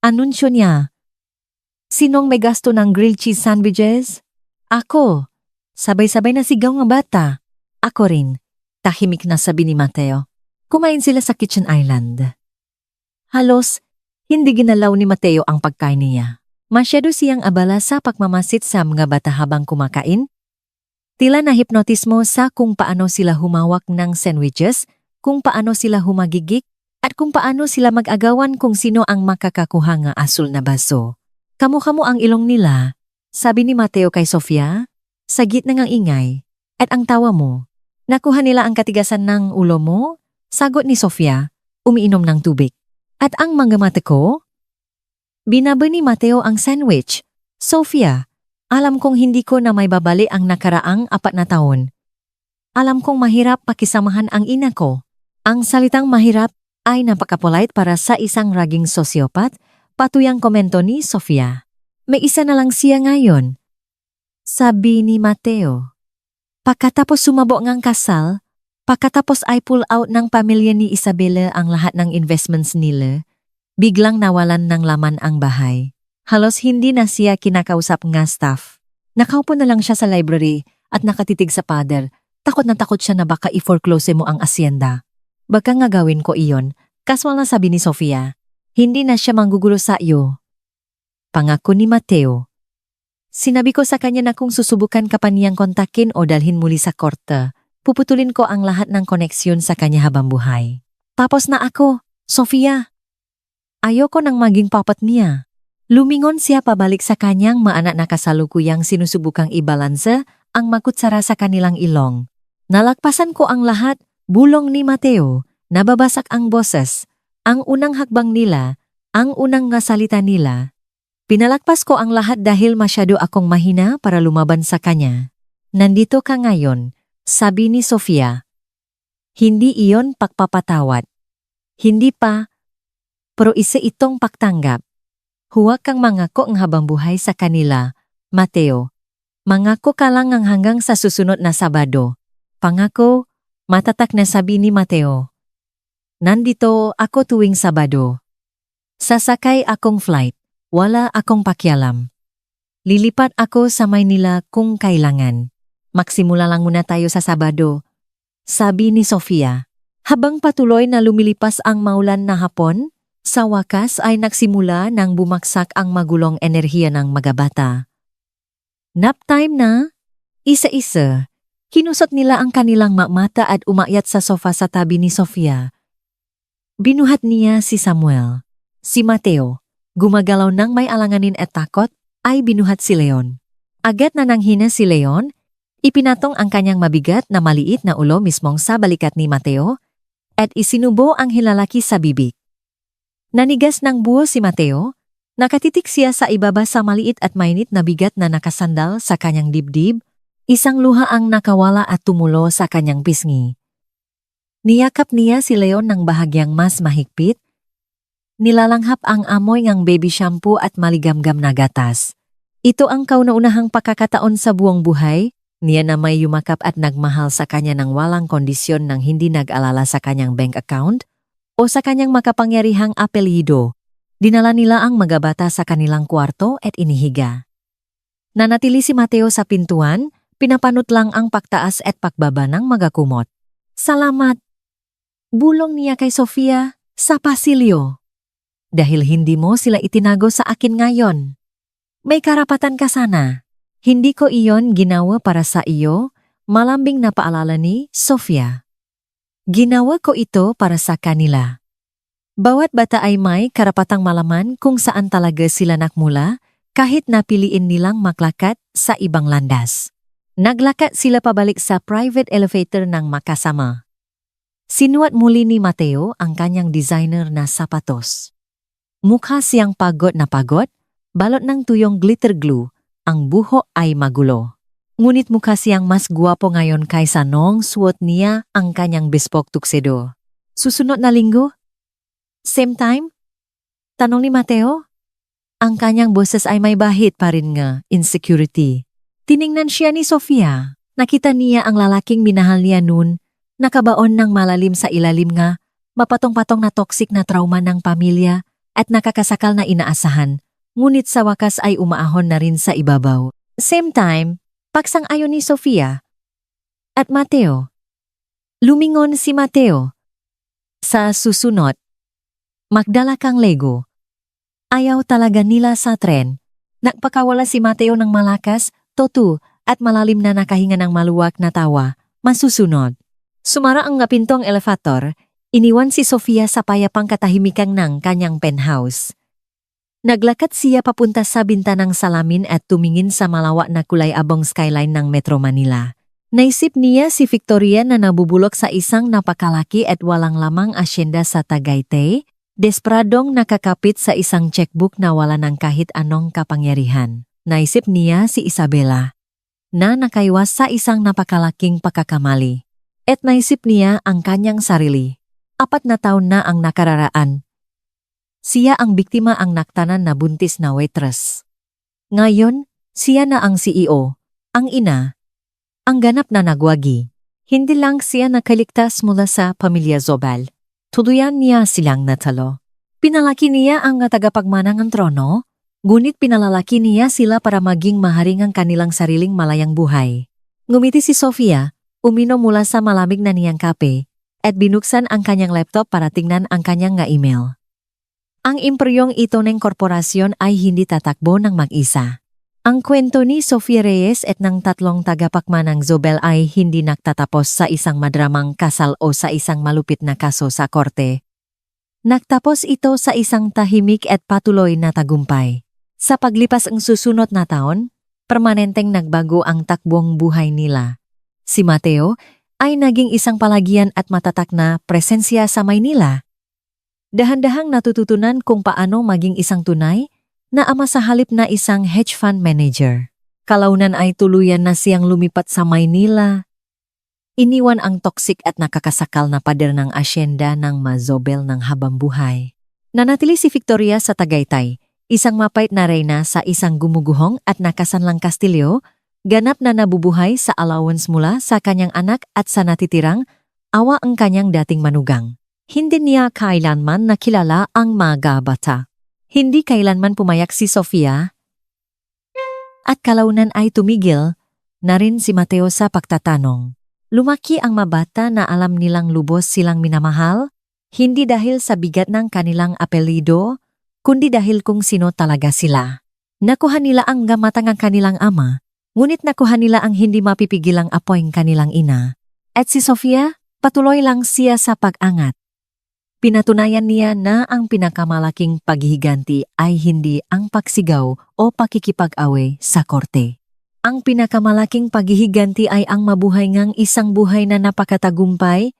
anunsyo niya. Sinong may gasto ng grilled cheese sandwiches? Ako. Sabay-sabay na sigaw ng bata. Ako rin. Tahimik na sabi ni Mateo. Kumain sila sa kitchen island. Halos, hindi ginalaw ni Mateo ang pagkain niya. Masyado siyang abala sa pagmamasit sa mga bata habang kumakain. Tila na hipnotismo sa kung paano sila humawak ng sandwiches, kung paano sila humagigik, at kung paano sila mag-agawan kung sino ang makakakuha ng asul na baso. Kamukha mo ang ilong nila, sabi ni Mateo kay Sofia, sa gitna ng ingay, at ang tawa mo. Nakuha nila ang katigasan ng ulo mo, sagot ni Sofia, umiinom ng tubig. At ang mga mata ko? Binaba ni Mateo ang sandwich. Sofia, alam kong hindi ko na may babali ang nakaraang 4 na taon. Alam kong mahirap pakisamahan ang ina ko. Ang salitang mahirap ay napakapolite para sa isang raging sosiopat, patuyang komento ni Sofia. May isa na lang siya ngayon. Sabi ni Mateo. Pagkatapos sumabo ngang kasal, pagkatapos ay pull out ng pamilya ni Isabela ang lahat ng investments nila, biglang nawalan ng laman ang bahay. Halos hindi na siya kinakausap nga staff. Nakaupo na lang siya sa library at nakatitig sa pader. Takot na takot siya na baka i-foreclose mo ang asyenda. Baka nga gawin ko iyon, kaswal na sabi ni Sofia. Hindi na siya manggugulo sa iyo. Pangako ni Mateo. Sinabi ko sa kanya na kung susubukan ka pa niyang kontakin o dalhin muli sa korte, puputulin ko ang lahat ng koneksyon sa kanya habang buhay. Tapos na ako, Sofia. Ayoko nang maging papat niya. Lumingon siya pabalik sa kanyang maanak na kasalukuyang sinusubukang ibalanse ang makutsara sa kanilang ilong. Nalagpasan ko ang lahat, bulong ni Mateo, nababasak ang boses, ang unang hakbang nila, ang unang nga salita nila. Pinalagpas ko ang lahat dahil masyado akong mahina para lumaban sa kanya. Nandito ka ngayon, sabi ni Sofia. Hindi iyon pagpapatawad. Hindi pa, pero isa itong pagtanggap. Huwag kang mangako ang habang buhay sa kanila, Mateo. Mangako ka lang ang hanggang sa susunod na Sabado. Pangako, matatak na sabi ni Mateo. Nandito ako tuwing Sabado. Sasakay akong flight, wala akong pakialam. Lilipat ako sa Maynila kung kailangan. Magsimula lang muna tayo sa Sabado, sabi ni Sofia. Habang patuloy na lumilipas ang maulan na hapon, sa wakas ay nagsimula nang bumaksak ang magulong enerhiya ng mga bata. Nap time na, isa-isa, kinusot nila ang kanilang mata at umakyat sa sofa sa tabi ni Sofia. Binuhat niya si Samuel. Si Mateo, gumagalaw ng may alanganin at takot, ay binuhat si Leon. Agad na nanghina si Leon, ipinatong ang kanyang mabigat na maliit na ulo mismong sa balikat ni Mateo at isinubo ang hilalaki sa bibig. Nanigas ng buo si Mateo, nakatitik siya sa ibaba sa maliit at mainit na bigat na nakasandal sa kanyang dibdib, isang luha ang nakawala at tumulo sa kanyang pisngi. Niyakap niya si Leon ng bahagyang mas mahigpit, nilalanghap ang amoy ng baby shampoo at maligamgam na gatas. Ito ang kauna-unahang pagkakataon sa buong buhay, niya na may yumakap at nagmahal sa kanya ng walang kondisyon nang hindi nag-alala sa kanyang bank account o sa kanyang makapangyarihang apelyido. Dinala nila ang mga bata sa kanilang kwarto at inihiga. Nanatili si Mateo sa pintuan, pinapanot lang ang pagtaas at pagbaba ng mga kumot. Salamat! Bulong niya kay Sofia sa pasilyo. Dahil hindi mo sila itinago sa akin ngayon. May karapatan ka sana. Hindi ko iyon ginawa para sa iyo, malambing na paalala ni Sofia. Ginawa ko ito para sa kanila. Bawat bata ay may karapatang malaman kung saan talaga sila nakmula, kahit napiliin nilang maklakat sa ibang landas. Naglakat sila pabalik sa private elevator ng makasama. Sinuot muli ni Mateo ang kanyang designer na sapatos. Mukha siyang pagod na pagod, balot ng tuyong glitter glue, ang buho ay magulo. Ngunit mukha siyang mas guwapo ngayon kaysa noong suot niya ang kanyang bespoke tuxedo. Susunod na linggo? Same time? Tanong ni Mateo. Ang kanyang boses ay may bahid pa rin nga, insecurity. Tiningnan siya ni Sofia. Nakita niya ang lalaking minahal niya noon, nakabaon ng malalim sa ilalim nga, mapatong-patong na toxic na trauma ng pamilya at nakakasakal na inaasahan. Ngunit sa wakas ay umaahon na rin sa ibabaw. Same time, pagsang-ayon ni Sofia at Mateo. Lumingon si Mateo. Sa susunod, magdala kang Lego. Ayaw talaga nila sa tren. Nagpakawala si Mateo ng malakas, totu, at malalim na nakahinga ng maluwag na tawa. Masusunod. Sumara ang ngapintong elevator, iniwan si Sofia sa payapang katahimikang ng kanyang penthouse. Naglakad siya papunta sa bintanang salamin at tumingin sa malawak na kulay-abong skyline ng Metro Manila. Naisip niya si Victoria na nabubulok sa isang napakalaki at walang lamang asyenda sa Tagaytay, despradong nakakapit sa isang checkbook na wala ng kahit anong kapangyarihan. Naisip niya si Isabela, na nakaiwas sa isang napakalaking pagkakamali. At naisip niya ang kanyang sarili. 4 na taon na ang nakararaan. Siya ang biktima ang naktanan na buntis na waitress. Ngayon, siya na ang CEO, ang ina, ang ganap na nagwagi. Hindi lang siya nakaligtas mula sa pamilya Zobel. Tuluyan niya silang natalo. Pinalaki niya ang tagapagmanang ng trono, ngunit pinalalaki niya sila para maging maharing ang kanilang sariling malayang buhay. Ngumiti si Sofia, uminom mula sa malamig na niyang kape, at binuksan ang kanyang laptop para tingnan ang kanyang email. Ang imperyong ito ng korporasyon ay hindi tatakbo ng mag-isa. Ang kwento ni Sofia Reyes at ng 3 tagapagmanang Zobel ay hindi nagtatapos sa isang madramang kasal o sa isang malupit na kaso sa korte. Nagtapos ito sa isang tahimik at patuloy na tagumpay. Sa paglipas ang susunod na taon, permanenteng nagbago ang takbong buhay nila. Si Mateo ay naging isang palagian at matatak na presensya sa Maynila. Dahan-dahang natututunan kung paano maging isang tunay na ama sa halip na isang hedge fund manager. Kalaunan ay tuluyan na siyang lumipat sa Maynila. Iniwan ang toksik at nakakasakal na pader ng asyenda ng Mazobel ng habang buhay. Nanatili si Victoria sa Tagaytay, isang mapait na reyna sa isang gumuguhong at nakasanlang kastilyo, ganap na nabubuhay sa allowance mula sa kanyang anak at sa natitirang awa ang kanyang dating manugang. Hindi niya kailanman nakilala ang mga bata. Hindi kailanman pumayak si Sofia. At kalaunan ay tumigil na rin si Mateo sa pagtatanong. Lumaki ang mabata na alam nilang lubos silang minamahal, hindi dahil sa bigat ng kanilang apelido, kundi dahil kung sino talaga sila. Nakuha nila ang gamatang ang kanilang ama, ngunit nakuha nila ang hindi mapipigilang apoy ng kanilang ina. At si Sofia, patuloy lang siya sa pag-angat. Pinatunayan niya na ang pinakamalaking paghihiganti ay hindi ang pagsigaw o pakikipag-away sa korte. Ang pinakamalaking paghihiganti ay ang mabuhay ngang isang buhay na napakatagumpay,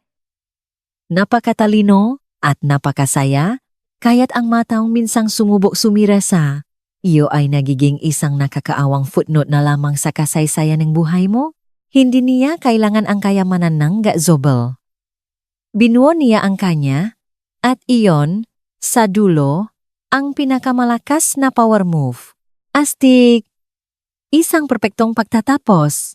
napakatalino at napakasaya, kaya't ang mataong minsang sumubok sumira sa iyo ay nagiging isang nakakaawang footnote na lamang sa kasaysayan ng buhay mo. Hindi niya kailangan ang kayamanan ng Mazobel. Binuo niya ang kanya, at iyon, sa dulo, ang pinakamalakas na power move. Astig! Isang perpektong pagtatapos.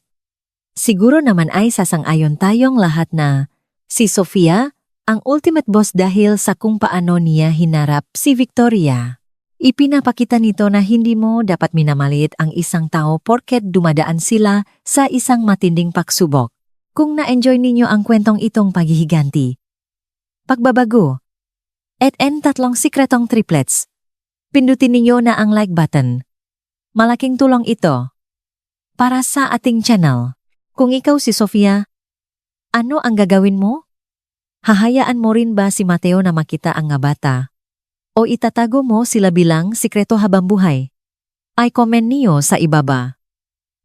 Siguro naman ay sasang-ayon tayong lahat na si Sofia ang ultimate boss dahil sa kung paano niya hinarap si Victoria. Ipinapakita nito na hindi mo dapat minamaliit ang isang tao porket dumadaan sila sa isang matinding pagsubok. Kung na-enjoy ninyo ang kwentong itong paghihiganti, pagbabago, at tatlong sikretong triplets, pindutin ninyo na ang like button. Malaking tulong ito para sa ating channel. Kung ikaw si Sofia, ano ang gagawin mo? Hahayaan mo rin ba si Mateo na makita ang nga bata? O itatago mo sila bilang sikreto habang buhay? Ay comment niyo sa ibaba.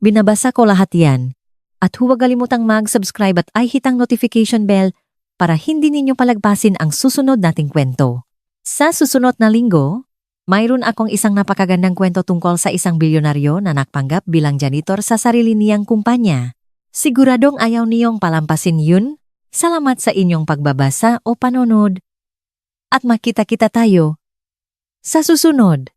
Binabasa ko lahat yan. At huwag kalimutang mag-subscribe at ay hitang notification bell para hindi ninyo palagpasin ang susunod nating kwento. Sa susunod na linggo, mayroon akong isang napakagandang kwento tungkol sa isang bilyonaryo na nakpanggap bilang janitor sa sarili niyang kumpanya. Siguradong ayaw niyong palampasin yun. Salamat sa inyong pagbabasa o panonood. At makita-kita tayo sa susunod.